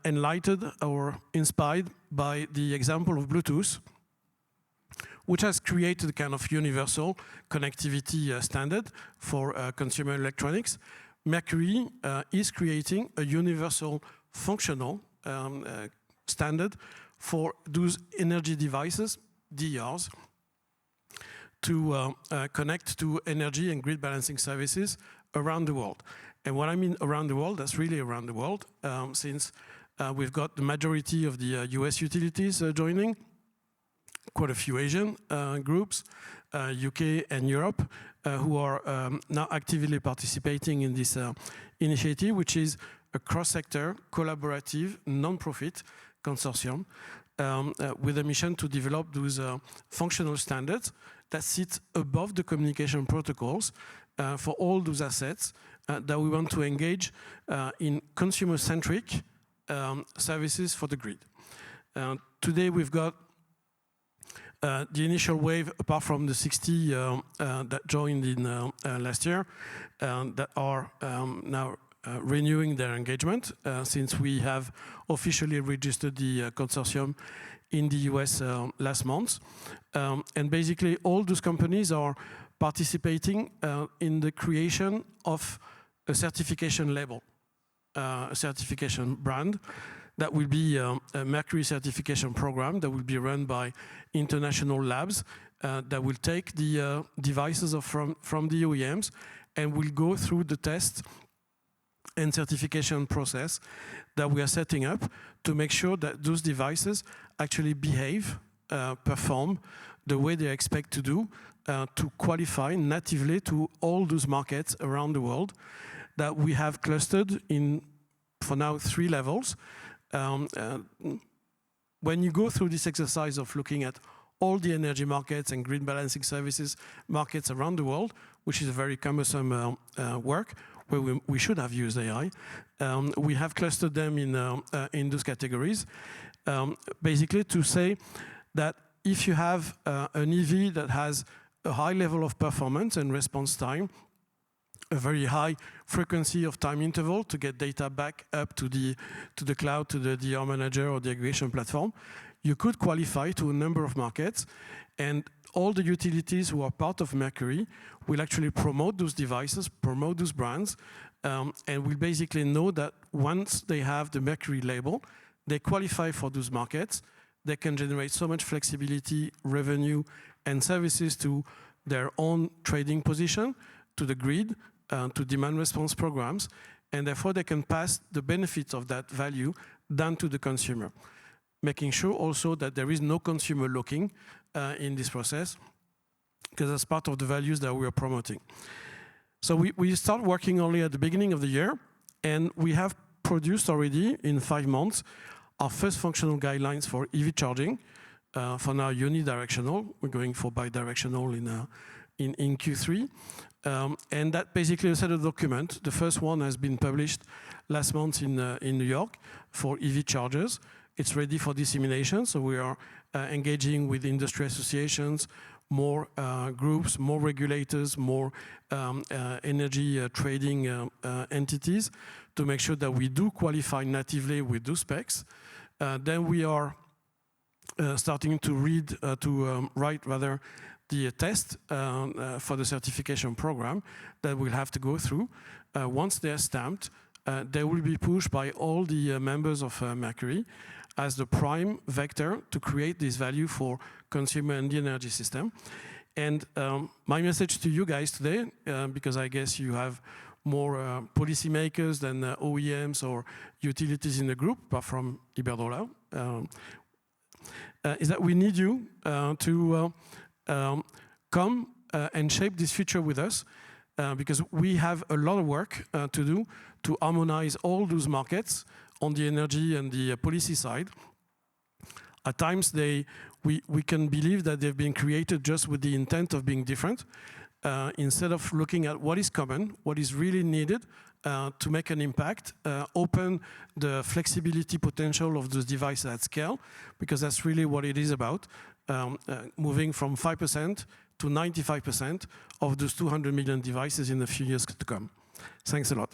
enlightened or inspired by the example of Bluetooth, which has created a kind of universal connectivity standard for consumer electronics. Mercury is creating a universal functional standard for those energy devices, DERs, to connect to energy and grid balancing services around the world. And what I mean around the world, that's really around the world, since we've got the majority of the US utilities joining, quite a few Asian groups, UK and Europe, who are now actively participating in this initiative, which is a cross-sector, collaborative, non-profit consortium with a mission to develop those functional standards that sit above the communication protocols for all those assets that we want to engage in consumer-centric services for the grid. Today we've got the initial wave, apart from the 60 that joined in last year, that are now renewing their engagement since we have officially registered the consortium in the US last month. And basically all those companies are participating in the creation of a certification label, a certification brand that will be a Mercury certification program that will be run by international labs that will take the devices from the OEMs and will go through the test and certification process that we are setting up to make sure that those devices actually behave, perform the way they expect to do, to qualify natively to all those markets around the world that we have clustered in, for now, 3 levels. When you go through this exercise of looking at all the energy markets and grid balancing services markets around the world, which is a very cumbersome work, where we should have used AI, we have clustered them in those categories, basically to say that if you have an EV that has a high level of performance and response time, a very high frequency of time interval to get data back up to the cloud, to the DR manager or the aggregation platform, you could qualify to a number of markets, and all the utilities who are part of Mercury will actually promote those devices, promote those brands, and will basically know that once they have the Mercury label, they qualify for those markets. They can generate so much flexibility, revenue, and services to their own trading position, to the grid, to demand response programs, and therefore they can pass the benefits of that value down to the consumer, making sure also that there is no consumer locking in this process, because that's part of the values that we are promoting. So we start working only at the beginning of the year, and we have produced already in 5 months our first functional guidelines for EV charging, for now unidirectional. We're going for bidirectional in Q3. And that basically a set of documents. The first one has been published last month in New York for EV chargers. it's ready for dissemination. So we are engaging with industry associations, more groups, more regulators, more energy trading entities to make sure that we do qualify natively with those specs. Then we are starting to write rather the test for the certification program that we'll have to go through. Once they're stamped, they will be pushed by all the members of Mercury as the prime vector to create this value for consumer and the energy system. And my message to you guys today, because I guess you have more policymakers than OEMs or utilities in the group, apart from Iberdrola, is that we need you to come and shape this future with us, because we have a lot of work to do to harmonize all those markets on the energy and the policy side. At times, we can believe that they've been created just with the intent of being different, instead of looking at what is common, what is really needed to make an impact, open the flexibility potential of those devices at scale, because that's really what it is about, moving from 5% to 95% of those 200 million devices in a few years to come. Thanks a lot.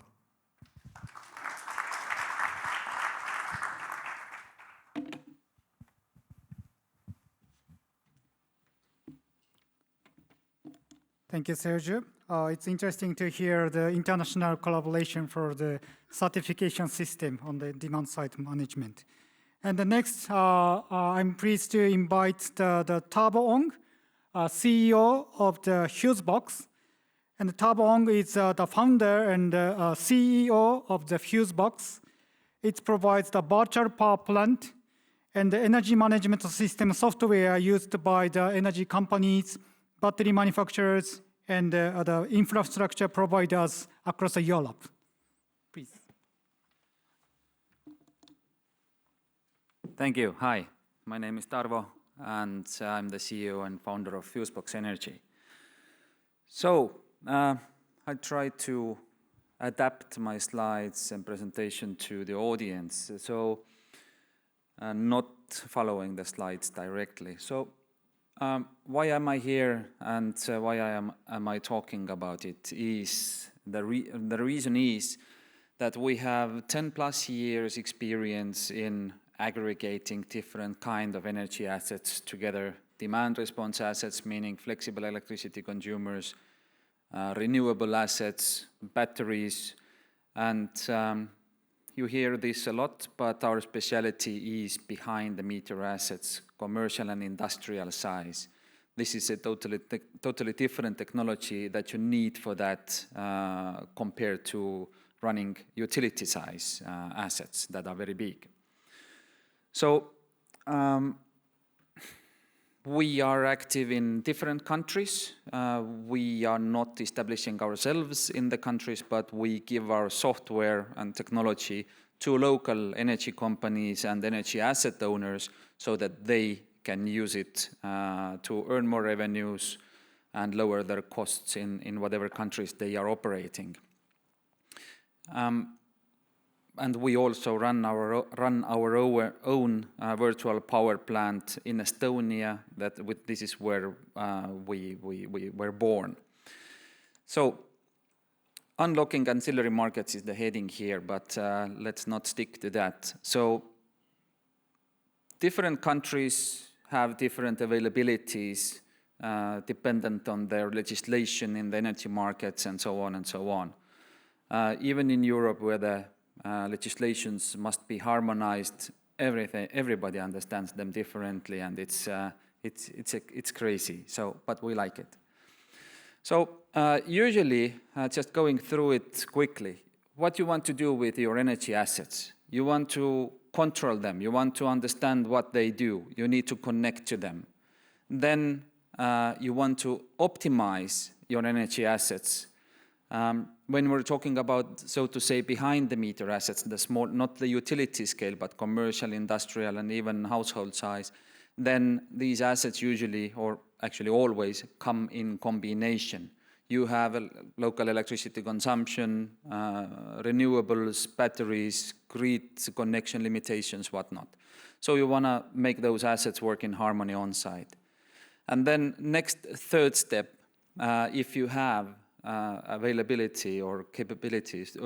Thank you, Serge. It's interesting to hear the international collaboration for the certification system on the demand side management. And the next, I'm pleased to invite the Tarvo, CEO of the Fusebox. And Tarvo is the founder and CEO of the Fusebox. It provides the virtual power plant and the energy management system software used by the energy companies, battery manufacturers, and the infrastructure providers across Europe. Please. Thank you. Hi, my name is Tarvo, and I'm the CEO and founder of Fusebox Energy. So, I try to adapt my slides and presentation to the audience, so not following the slides directly. So, why am I here and why am I talking about it is, the reason is that we have 10 plus years experience in aggregating different kind of energy assets together, demand response assets, meaning flexible electricity consumers, renewable assets, batteries, and you hear this a lot, but our specialty is behind the meter assets, commercial and industrial size. This is a totally different technology that you need for that compared to running utility size assets that are very big. So we are active in different countries. We are not establishing ourselves in the countries, but we give our software and technology to local energy companies and energy asset owners so that they can use it to earn more revenues and lower their costs in whatever countries they are operating. And we also run our own virtual power plant in Estonia. This is where we were born. So, unlocking ancillary markets is the heading here, but let's not stick to that. So, different countries have different availabilities dependent on their legislation in the energy markets and so on and so on. Even in Europe, where the legislations must be harmonized, everybody understands them differently, and it's crazy. So, but we like it. So usually, just going through it quickly, what you want to do with your energy assets? You want to control them. You want to understand what they do. You need to connect to them. Then you want to optimize your energy assets. When we're talking about, so to say, behind the meter assets, the small, not the utility scale, but commercial, industrial, and even household size, then these assets usually, or actually always, come in combination. you have a local electricity consumption, renewables, batteries, grid connection limitations, whatnot. So you want to make those assets work in harmony on site. And then third step, if you have availability or capabilities,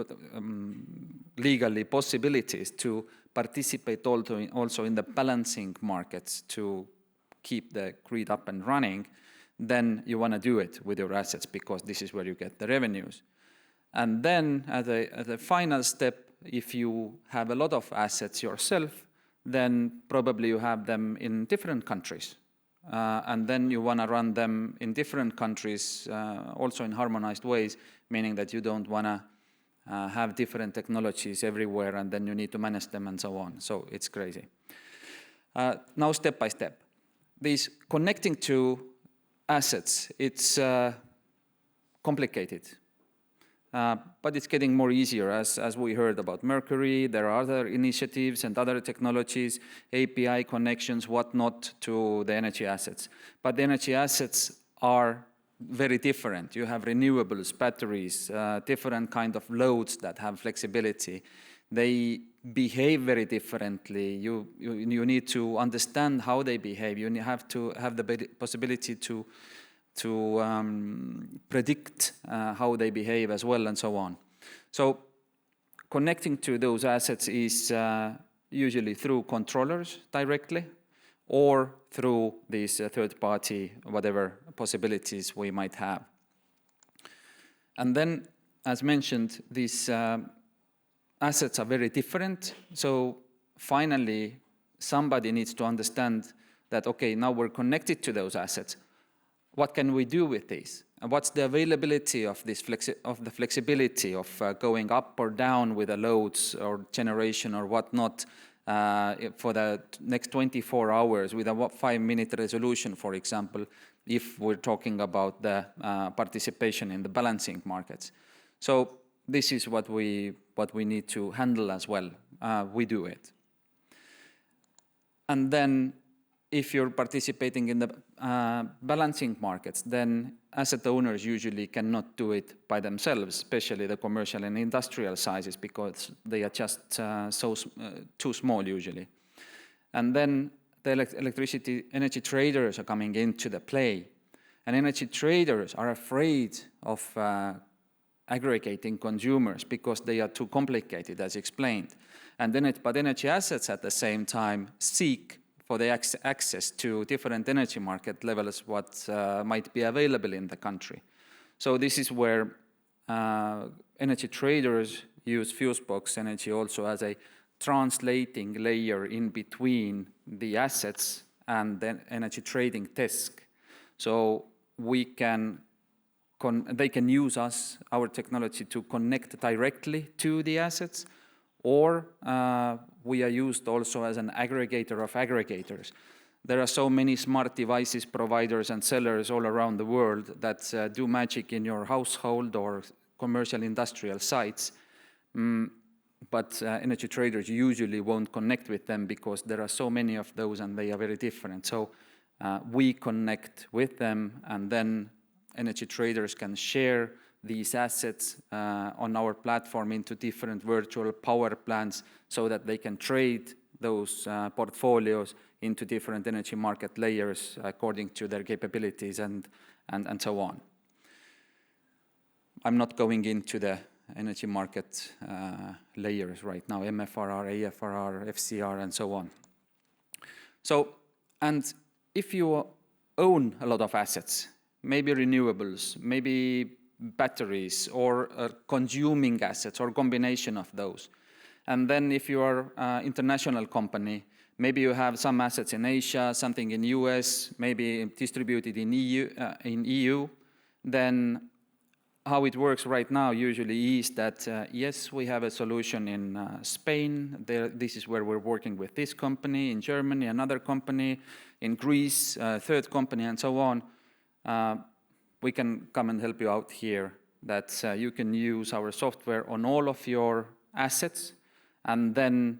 legally possibilities to participate also in the balancing markets to keep the grid up and running, then you want to do it with your assets because this is where you get the revenues. And then as a final step, if you have a lot of assets yourself, then probably you have them in different countries. And then you want to run them in different countries, also in harmonized ways, meaning that you don't want to have different technologies everywhere and then you need to manage them and so on. So it's crazy. Now step by step. These connecting to assets, it's complicated. But it's getting more easier as we heard about Mercury. There are other initiatives and other technologies, API connections, whatnot, to the energy assets. But the energy assets are very different. You have renewables, batteries, different kind of loads that have flexibility. They behave very differently. You need to understand how they behave. You have to have the possibility to predict how they behave as well and so on. So connecting to those assets is usually through controllers directly or through these third-party, whatever possibilities we might have. And then, as mentioned, these assets are very different. So finally, somebody needs to understand that, okay, now we're connected to those assets. What can we do with these? And what's the availability of this the flexibility of going up or down with the loads or generation or whatnot for the next 24 hours with a 5-minute resolution, for example, if we're talking about the participation in the balancing markets. So this is what we need to handle as well. We do it. And then if you're participating in the balancing markets, then asset owners usually cannot do it by themselves, especially the commercial and industrial sizes, because they are just too small usually. And then the electricity energy traders are coming into the play. And energy traders are afraid of aggregating consumers because they are too complicated, as explained. But energy assets at the same time seek for the access to different energy market levels what might be available in the country. So this is where energy traders use Fusebox Energy also as a translating layer in between the assets and the energy trading desk. So they can use our technology to connect directly to the assets, or we are used also as an aggregator of aggregators. There are so many smart devices providers and sellers all around the world that do magic in your household or commercial industrial sites. But energy traders usually won't connect with them because there are so many of those and they are very different. So we connect with them, and then energy traders can share these assets on our platform into different virtual power plants so that they can trade those portfolios into different energy market layers according to their capabilities and so on. I'm not going into the energy market layers right now, MFRR, AFRR, FCR, and so on. So, and if you own a lot of assets, maybe renewables, maybe batteries, or consuming assets, or combination of those. And then if you are an international company, maybe you have some assets in Asia, something in US, maybe distributed in EU, then how it works right now usually is that, yes, we have a solution in Spain. This is where we're working with this company, in Germany, another company, in Greece, a third company, and so on. We can come and help you out here, that you can use our software on all of your assets, and then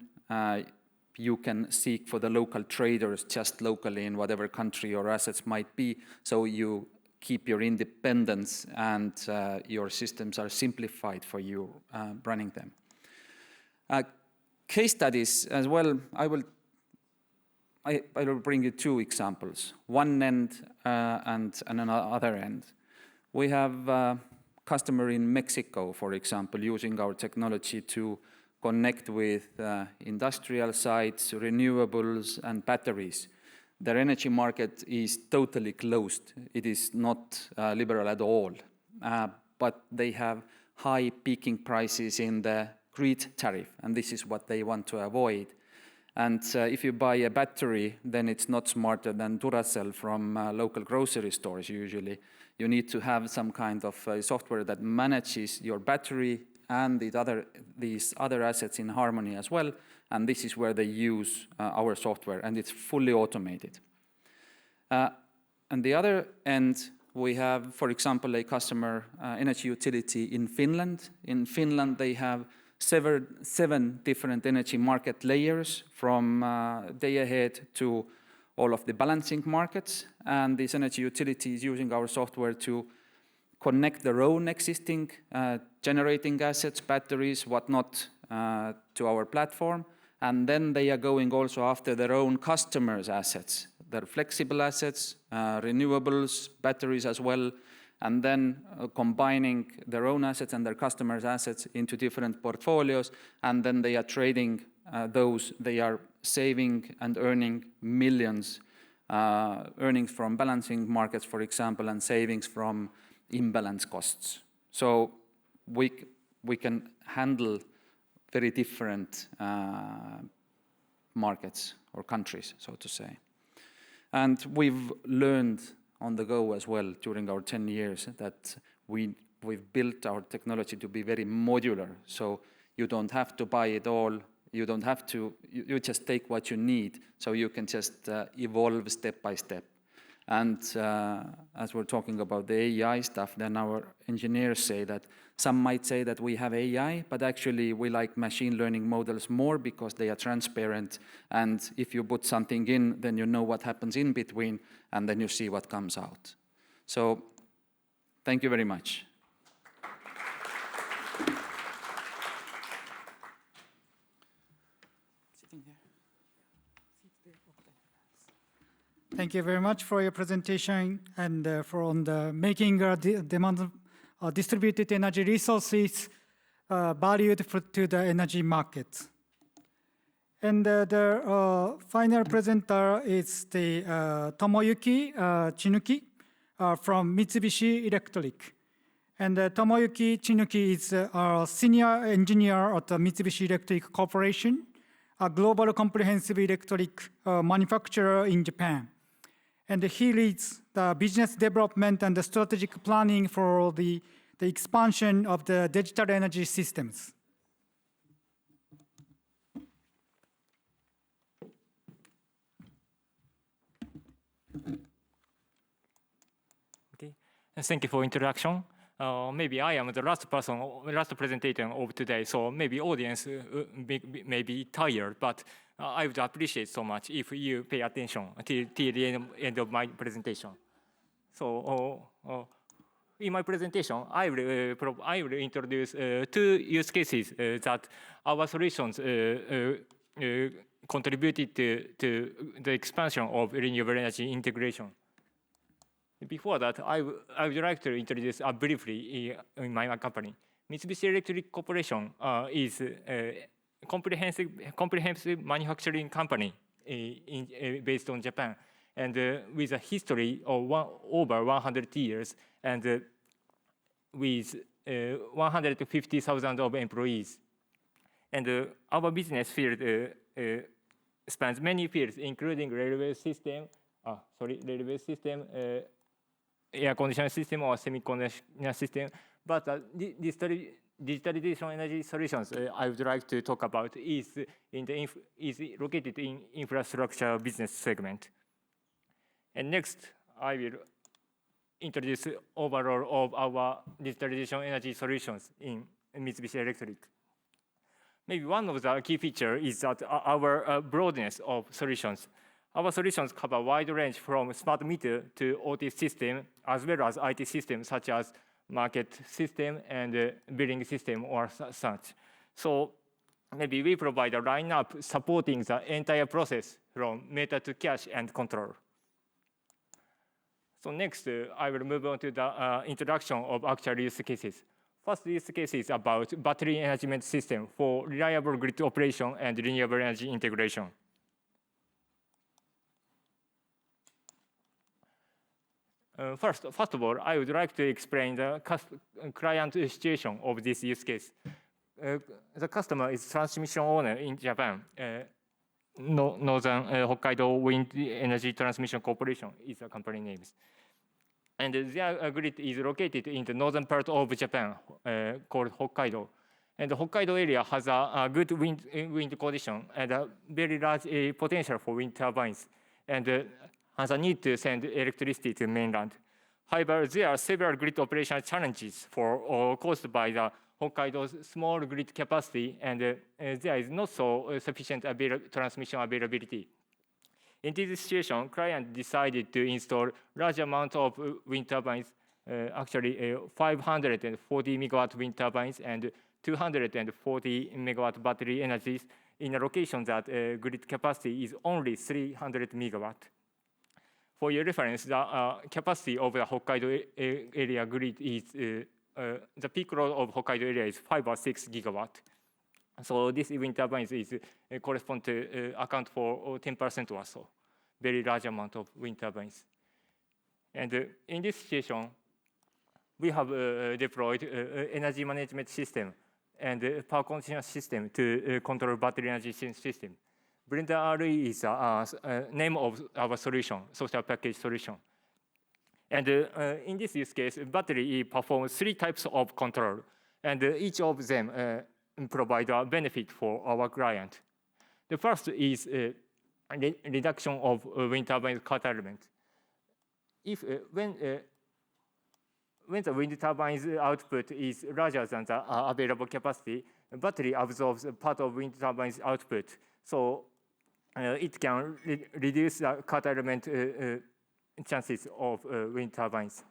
you can seek for the local traders just locally in whatever country your assets might be, so you keep your independence and your systems are simplified for you running them. Case studies as well, I will bring you two examples, one end and another end. We have a customer in Mexico, for example, using our technology to connect with industrial sites, renewables, and batteries. Their energy market is totally closed. It is not liberal at all, but they have high peaking prices in the grid tariff, and this is what they want to avoid. And if you buy a battery, then it's not smarter than Duracell from local grocery stores usually. You need to have some kind of software that manages your battery and these other assets in harmony as well, and this is where they use our software, and it's fully automated. And the other end, we have, for example, a customer energy utility in Finland. In Finland, they have seven different energy market layers from day-ahead to all of the balancing markets. And this energy utility is using our software to connect their own existing generating assets, batteries, whatnot, to our platform. And then they are going also after their own customers' assets, their flexible assets, renewables, batteries as well, and then combining their own assets and their customers' assets into different portfolios, and then they are trading those. They are saving and earning millions, earnings from balancing markets, for example, and savings from imbalance costs. So we can handle very different markets or countries, so to say. And we've learned on the go as well during our 10 years that we've built our technology to be very modular. So you don't have to buy it all. You don't have to, you just take what you need. So you can just evolve step by step. And as we're talking about the AI stuff, then our engineers say that some might say that we have AI, but actually we like machine learning models more because they are transparent. And if you put something in, then you know what happens in between, and then you see what comes out. So thank you very much. Thank you very much for your presentation and for making demand distributed energy resources valued to the energy market. And the final presenter is the Tomoyuki Chinuki from Mitsubishi Electric. And Tomoyuki Chinuki is a senior engineer at the Mitsubishi Electric Corporation, a global comprehensive electric manufacturer in Japan. And he leads the business development and the strategic planning for the expansion of the digital energy systems. Okay, thank you for introduction. Maybe I am the last presenter of today, so maybe audience may be tired, but I would appreciate so much if you pay attention till the end of my presentation. So in my presentation, I will introduce two use cases that our solutions contributed to the expansion of renewable energy integration. Before that, I would like to introduce briefly in my company. Mitsubishi Electric Corporation is a comprehensive manufacturing company based on Japan, and with a history of over 100 years, and with 150,000 of employees. And our business field spans many fields, including railway system, air conditioning system or semiconductor system. But digitalization energy solutions I would like to talk about is located in infrastructure business segment. And next, I will introduce overall of our digitalization energy solutions in Mitsubishi Electric. Maybe one of the key features is that our broadness of solutions. Our solutions cover a wide range from smart meter to OT system, as well as IT systems such as market system and billing system or such. So maybe we provide a lineup supporting the entire process from meta to cash and control. So next, I will move on to the introduction of actual use cases. First use case is about battery management system for reliable grid operation and renewable energy integration. First of all, I would like to explain the client situation of this use case. The customer is transmission owner in Japan. Northern Hokkaido Wind Energy Transmission Corporation is the company name. And their grid is located in the northern part of Japan, called Hokkaido. And the Hokkaido area has a good wind condition and a very large potential for wind turbines, and has a need to send electricity to mainland. However, there are several grid operational challenges caused by the Hokkaido's small grid capacity, and there is not so sufficient transmission availability. In this situation, client decided to install large amount of wind turbines, actually 540 megawatt wind turbines and 240 megawatt battery energies in a location that grid capacity is only 300 megawatt. For your reference, the capacity of the Hokkaido area grid is, the peak load of Hokkaido area is 5 or 6 gigawatt. So this wind turbines is correspond to account for 10% or so, very large amount of wind turbines. And in this situation, we have deployed energy management system and power condition system to control battery energy system. Blender RE is a name of our solution, software package solution. And in this use case, battery performs 3 types of control, and each of them provide a benefit for our client. The first is reduction of wind turbine curtailment. If when the wind turbine's output is larger than the available capacity, the battery absorbs part of wind turbine's output, so it can reduce the curtailment chances of wind turbines.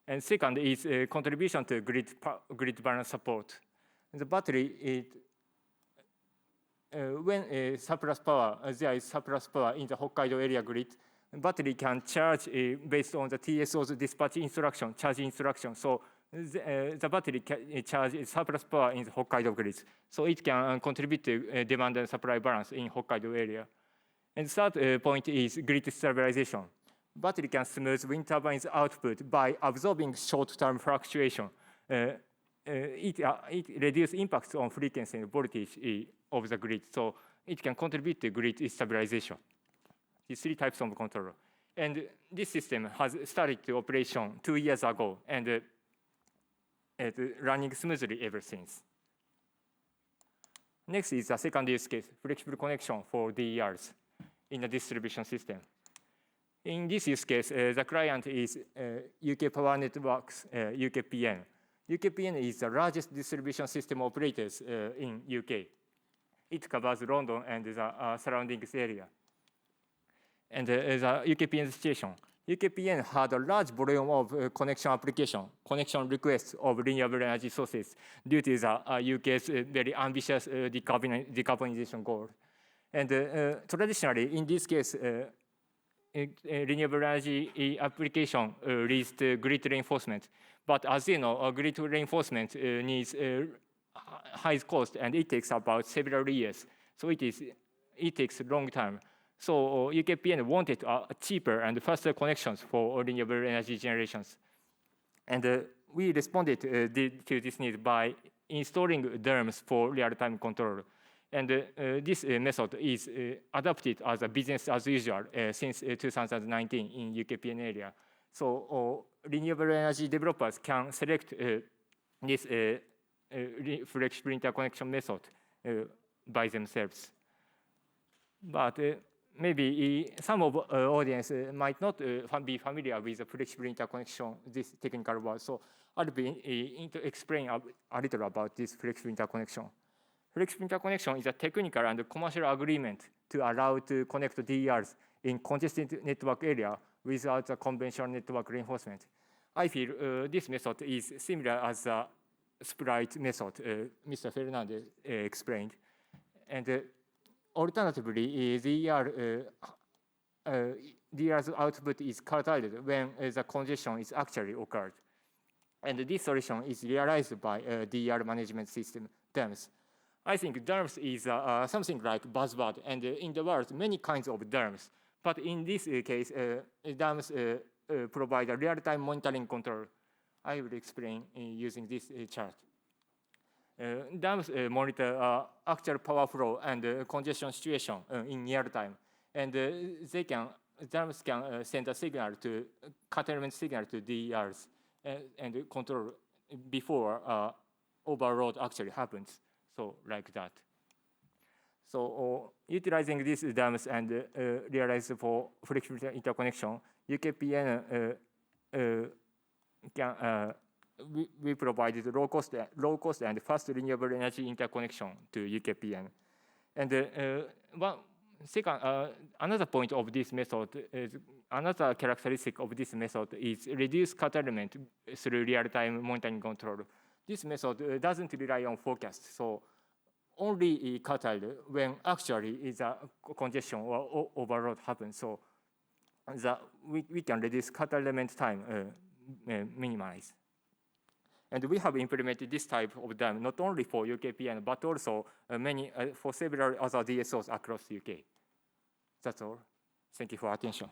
And second is contribution to grid balance support. The battery, when surplus power, there is surplus power in the Hokkaido area grid, battery can charge based on the TSO's dispatch instruction, charge instruction. So the battery can charge surplus power in the Hokkaido grid. So it can contribute to demand and supply balance in Hokkaido area. And third point is grid stabilization. Battery can smooth wind turbines output by absorbing short-term fluctuation. It reduces impacts on frequency and voltage of the grid, so it can contribute to grid stabilization. These 3 types of control. And this system has started to operation 2 years ago, and it's running smoothly ever since. Next is the second use case, flexible connection for DERs in the distribution system. In this use case, the client is UK Power Networks, UKPN. UKPN is the largest distribution system operators in UK. It covers London and the surroundings area. And the UKPN situation. UKPN had a large volume of connection requests of renewable energy sources due to the UK's very ambitious decarbonization goal. And traditionally, in this case, renewable energy application leads to grid reinforcement. But as you know, grid reinforcement needs high cost, and it takes about several years. So it takes a long time. So UKPN wanted cheaper and faster connections for renewable energy generations. And we responded to this need by installing DERMs for real-time control. And this method is adopted as a business as usual since 2019 in UKPN area. So renewable energy developers can select this flexible interconnection method by themselves. But maybe some of the audience might not be familiar with the flexible interconnection, this technical word. So I'll be explain a little about this flexible interconnection. Flexible interconnection is a technical and commercial agreement to allow to connect DERs in congested network area without a conventional network reinforcement. I feel this method is similar as the SPLIGHT method Mr. Fernando explained. And alternatively, DR's output is curtailed when the congestion is actually occurred. And this solution is realized by DR management system DERMS. I think DERMS is something like buzzword, and in the world, many kinds of DERMS. But in this case, DERMS provide a real-time monitoring control. I will explain using this chart. DERMS monitor actual power flow and congestion situation in real time. And DERMS can send a signal to curtailment signal to DERs and control before overload actually happens. So like that. So utilizing these DERMS and realized for flexible interconnection, UKPN we provided low cost and fast renewable energy interconnection to UKPN. And another point of this method is another characteristic of this method is reduced curtailment through real-time monitoring control. This method doesn't rely on forecast, so only curtailed when actually is a congestion or overload happens. So we can reduce curtailment time, minimize. And we have implemented this type of DAM not only for UKPN, but also for several other DSOs across UK. That's all. Thank you for attention.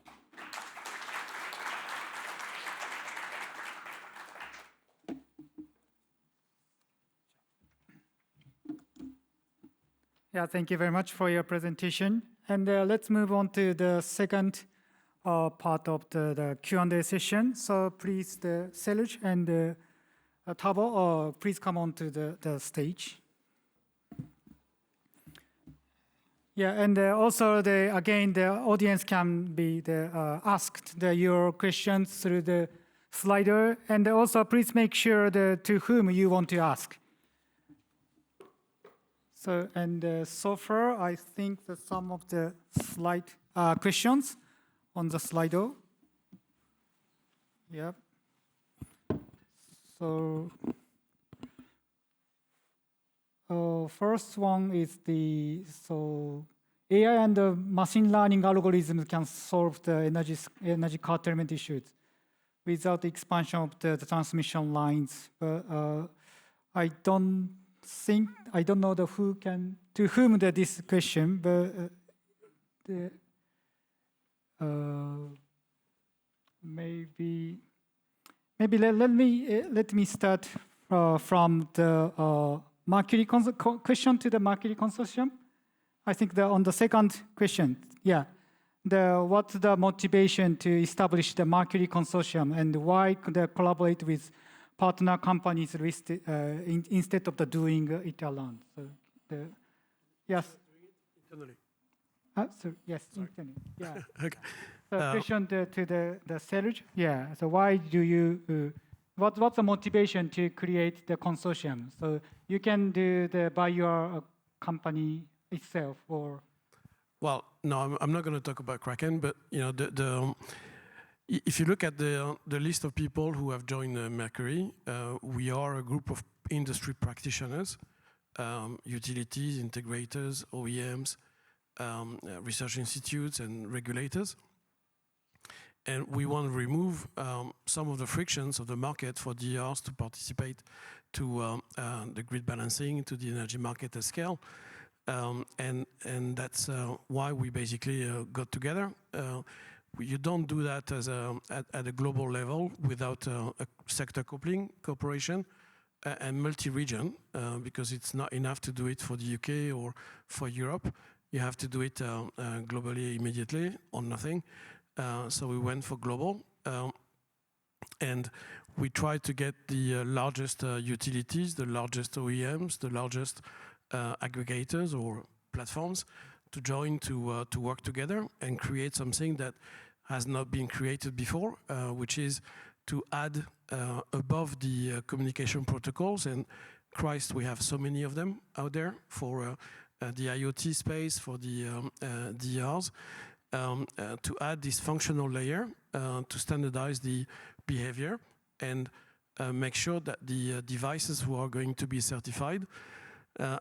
Yeah, thank you very much for your presentation. And let's move on to the second part of the Q&A session. So please, Serge and Tarvo, please come on to the stage. Yeah, and also again, the audience can be asked your questions through the slider, and also please make sure to whom you want to ask. So, and so far, I think that some of the slide questions on the Slido. Yep. So, first one is AI and the machine learning algorithms can solve the energy curtailment issues without the expansion of the transmission lines. But I don't know to whom this question, but maybe let me start from the Mercury question to the Mercury consortium. I think on the second question, yeah, what's the motivation to establish the Mercury consortium and why they collaborate with partner companies listed instead of doing it alone? So yes. Internally. Yes, internally. Yeah. Okay. So question to the Serge. Yeah. So why do you? What's the motivation to create the consortium? So you can do by your company itself, or? Well, no, I'm not going to talk about Kraken, but if you look at the list of people who have joined Mercury, we are a group of industry practitioners, utilities, integrators, OEMs, research institutes, and regulators. And we want to remove some of the frictions of the market for DRs to participate to the grid balancing, to the energy market at scale. And that's why we basically got together. You don't do that at a global level without a sector coupling, cooperation, and multi-region, because it's not enough to do it for the UK or for Europe. You have to do it globally immediately or nothing. So we went for global, and we tried to get the largest utilities, the largest OEMs, the largest aggregators or platforms to join to work together and create something that has not been created before, which is to add above the communication protocols. And Christ, we have so many of them out there for the IoT space, for the DRs. to add this functional layer to standardize the behavior and make sure that the devices who are going to be certified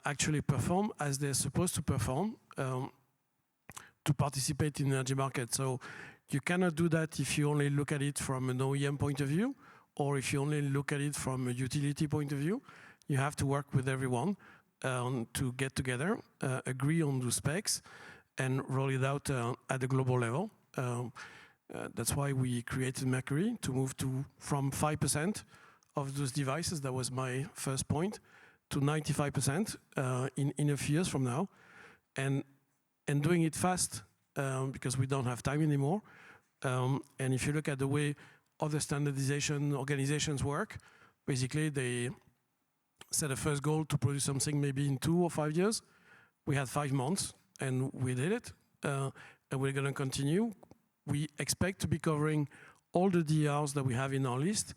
actually perform as they're supposed to perform to participate in the energy market. So you cannot do that if you only look at it from an OEM point of view, or if you only look at it from a utility point of view. You have to work with everyone to get together, agree on the specs, and roll it out at the global level. That's why we created Mercury, to move from 5% of those devices, that was my first point, to 95% in a few years from now. And doing it fast, because we don't have time anymore. And if you look at the way other standardization organizations work, basically they set a first goal to produce something maybe in 2 or 5 years. We had 5 months, and we did it, and we're going to continue. We expect to be covering all the DRs that we have in our list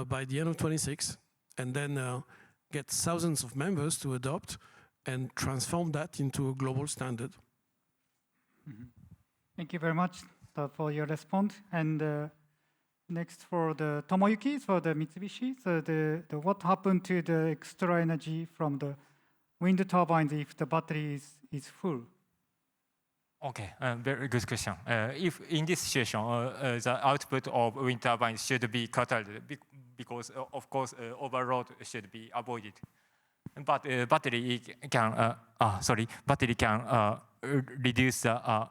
by the end of 26, and then get thousands of members to adopt and transform that into a global standard. Thank you very much for your response. And next for the Tomoyuki, for the Mitsubishi. So what happened to the extra energy from the wind turbines if the battery is full? Okay, very good question. If in this situation, the output of wind turbines should be curtailed because, of course, overload should be avoided. But battery can reduce the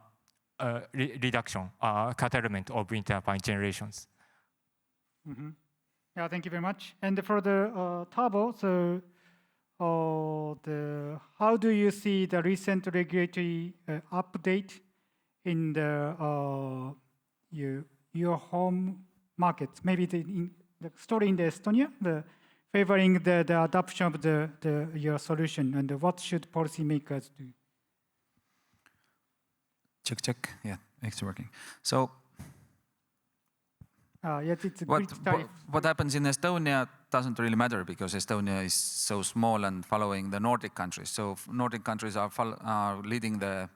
reduction, curtailment of wind turbine generations. Yeah, thank you very much. And for the Tarvo, so how do you see the recent regulatory update in your home market? Maybe the story in Estonia, favoring the adoption of your solution, and what should policymakers do? Check. Yeah, it's working. So yes, it's a great time. What happens in Estonia doesn't really matter because Estonia is so small and following the Nordic countries. So Nordic countries are leading the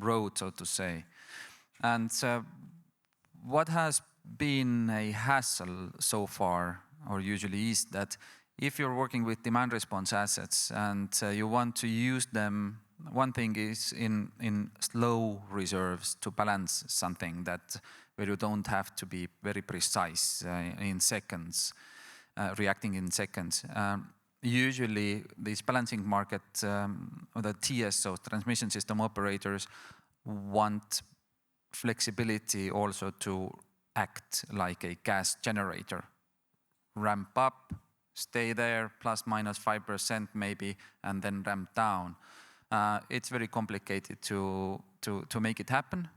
road, so to say. And what has been a hassle so far, or usually is, that if you're working with demand response assets and you want to use them, one thing is in slow reserves to balance something where you don't have to be very precise in seconds, reacting in seconds. Usually these balancing market, or the TSO, transmission system operators, want flexibility also to act like a gas generator. Ramp up, stay there, plus minus 5% maybe, and then ramp down. It's very complicated to make it happen.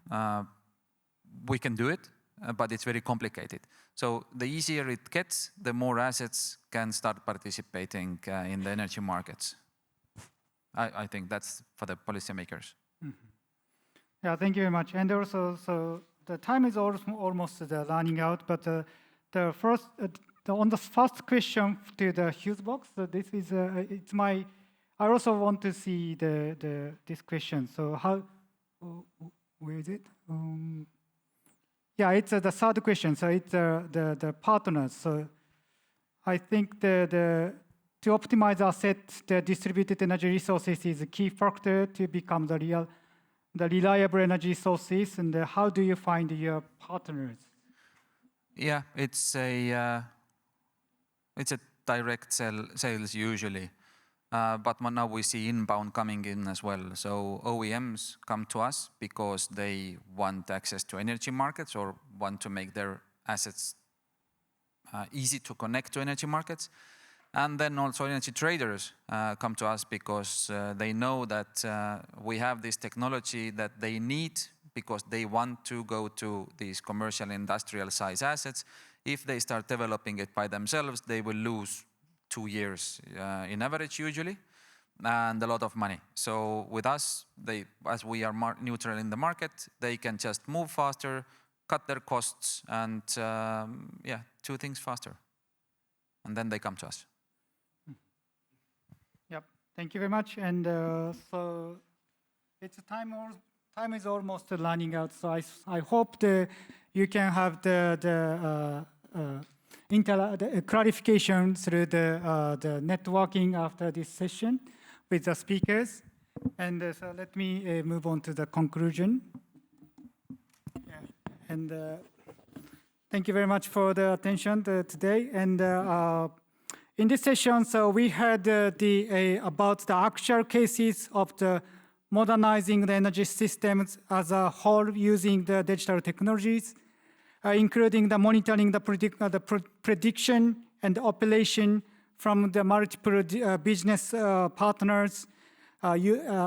We can do it, but it's very complicated. So the easier it gets, the more assets can start participating in the energy markets. I think that's for the policymakers. Yeah, thank you very much. And also, so the time is almost running out, but on the first question to the Fusebox, so this is it's my. I also want to see this question. So where is it? Yeah, it's the third question. So it's the partners. So I think to optimize asset, the distributed energy resources is a key factor to become the reliable energy sources. And how do you find your partners? Yeah, it's a direct sales usually. But now we see inbound coming in as well. So OEMs come to us because they want access to energy markets or want to make their assets easy to connect to energy markets. And then also energy traders come to us because they know that we have this technology that they need because they want to go to these commercial industrial size assets. If they start developing it by themselves, they will lose 2 years in average usually, and a lot of money. So with us, as we are neutral in the market, they can just move faster, cut their costs, and do things faster. And then they come to us. Yep, thank you very much. And so it's time time is almost running out, so I hope you can have the clarification through the networking after this session with the speakers. And so let me move on to the conclusion. Yeah. And thank you very much for the attention today. And in this session, so we had about the actual cases of the modernizing the energy systems as a whole using the digital technologies, including the monitoring, the prediction and the operation from the multiple business partners,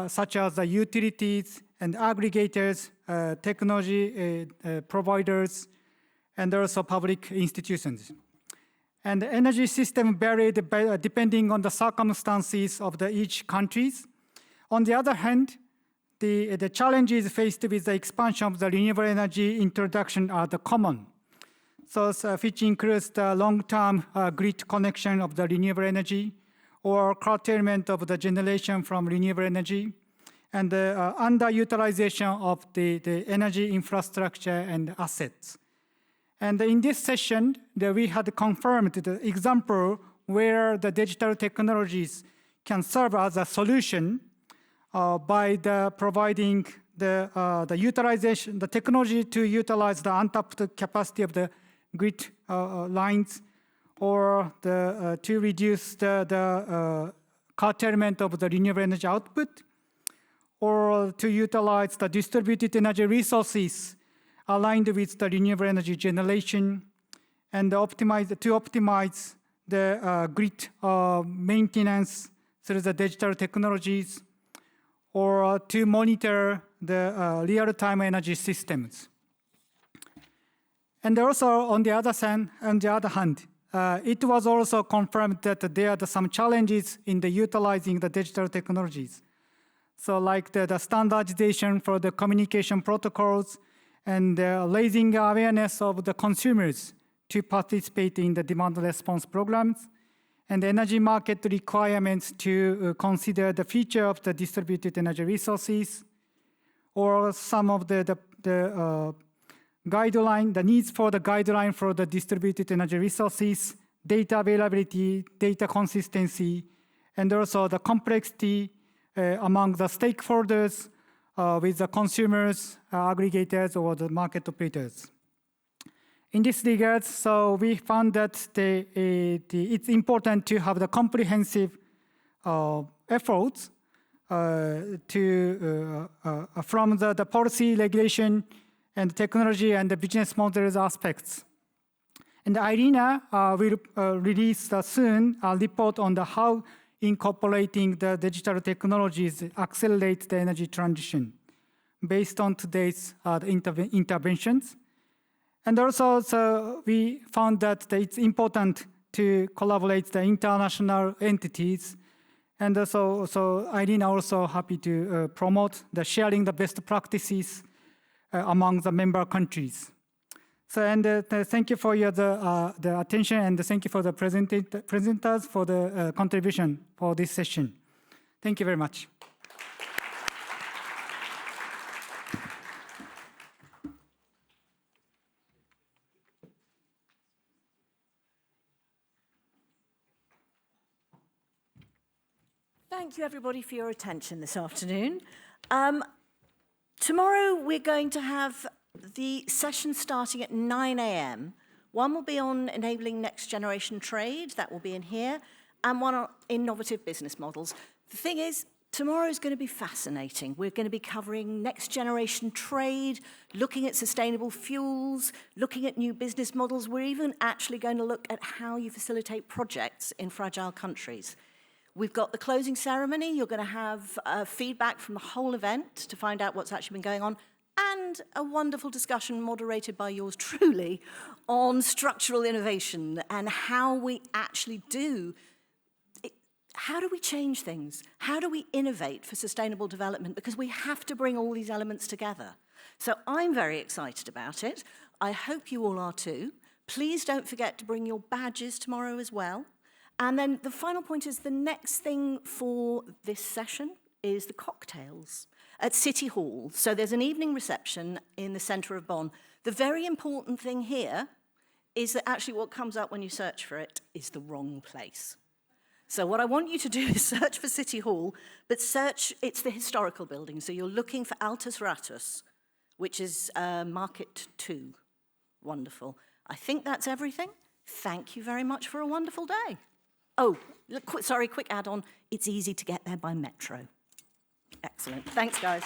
such as the utilities and aggregators, technology providers, and also public institutions. And the energy system varied depending on the circumstances of each countries. On the other hand, the challenges faced with the expansion of the renewable energy introduction are the common. So which includes the long-term grid connection of the renewable energy, or curtailment of the generation from renewable energy, and the underutilization of the energy infrastructure and assets. And in this session, we had confirmed the example where the digital technologies can serve as a solution by providing the utilization, the technology to utilize the untapped capacity of the grid lines, or to reduce the curtailment of the renewable energy output, or to utilize the distributed energy resources aligned with the renewable energy generation, and to optimize the grid maintenance through the digital technologies, or to monitor the real-time energy systems. And also, on the other hand, it was also confirmed that there are some challenges in the utilizing the digital technologies. So like the standardization for the communication protocols, and raising awareness of the consumers to participate in the demand response programs, and energy market requirements to consider the future of the distributed energy resources, or some of the guideline, the needs for the guideline for the distributed energy resources, data availability, data consistency, and also the complexity among the stakeholders with the consumers, aggregators, or the market operators. In this regard, so we found that it's important to have the comprehensive efforts from the policy, regulation, and technology and the business models aspects. And IRENA will release soon a report on how incorporating the digital technologies accelerate the energy transition based on today's interventions. And also, so we found that it's important to collaborate the international entities. And also, so IRENA also happy to promote the sharing the best practices among the member countries. So, and thank you for the attention, and thank you for the presenters for the contribution for this session. Thank you very much. Thank you, everybody, for your attention this afternoon. Tomorrow, we're going to have the session starting at 9 a.m. One will be on enabling next generation trade, that will be in here, and one on innovative business models. The thing is, tomorrow is going to be fascinating. We're going to be covering next generation trade, looking at sustainable fuels, looking at new business models. We're even actually going to look at how you facilitate projects in fragile countries. We've got the closing ceremony. You're going to have feedback from the whole event to find out what's actually been going on, and a wonderful discussion moderated by yours truly on structural innovation and how we actually do it. How do we change things? How do we innovate for sustainable development? Because we have to bring all these elements together. So I'm very excited about it. I hope you all are too. Please don't forget to bring your badges tomorrow as well. And then the final point is the next thing for this session is the cocktails. at City Hall. So there's an evening reception in the center of Bonn. The very important thing here is that actually what comes up when you search for it is the wrong place. So what I want you to do is search for City Hall, but search, it's the historical building. So you're looking for Altes Ratus, which is Market 2. Wonderful. I think that's everything. Thank you very much for a wonderful day. Oh, sorry, quick add-on. It's easy to get there by metro. Excellent. Thanks, guys.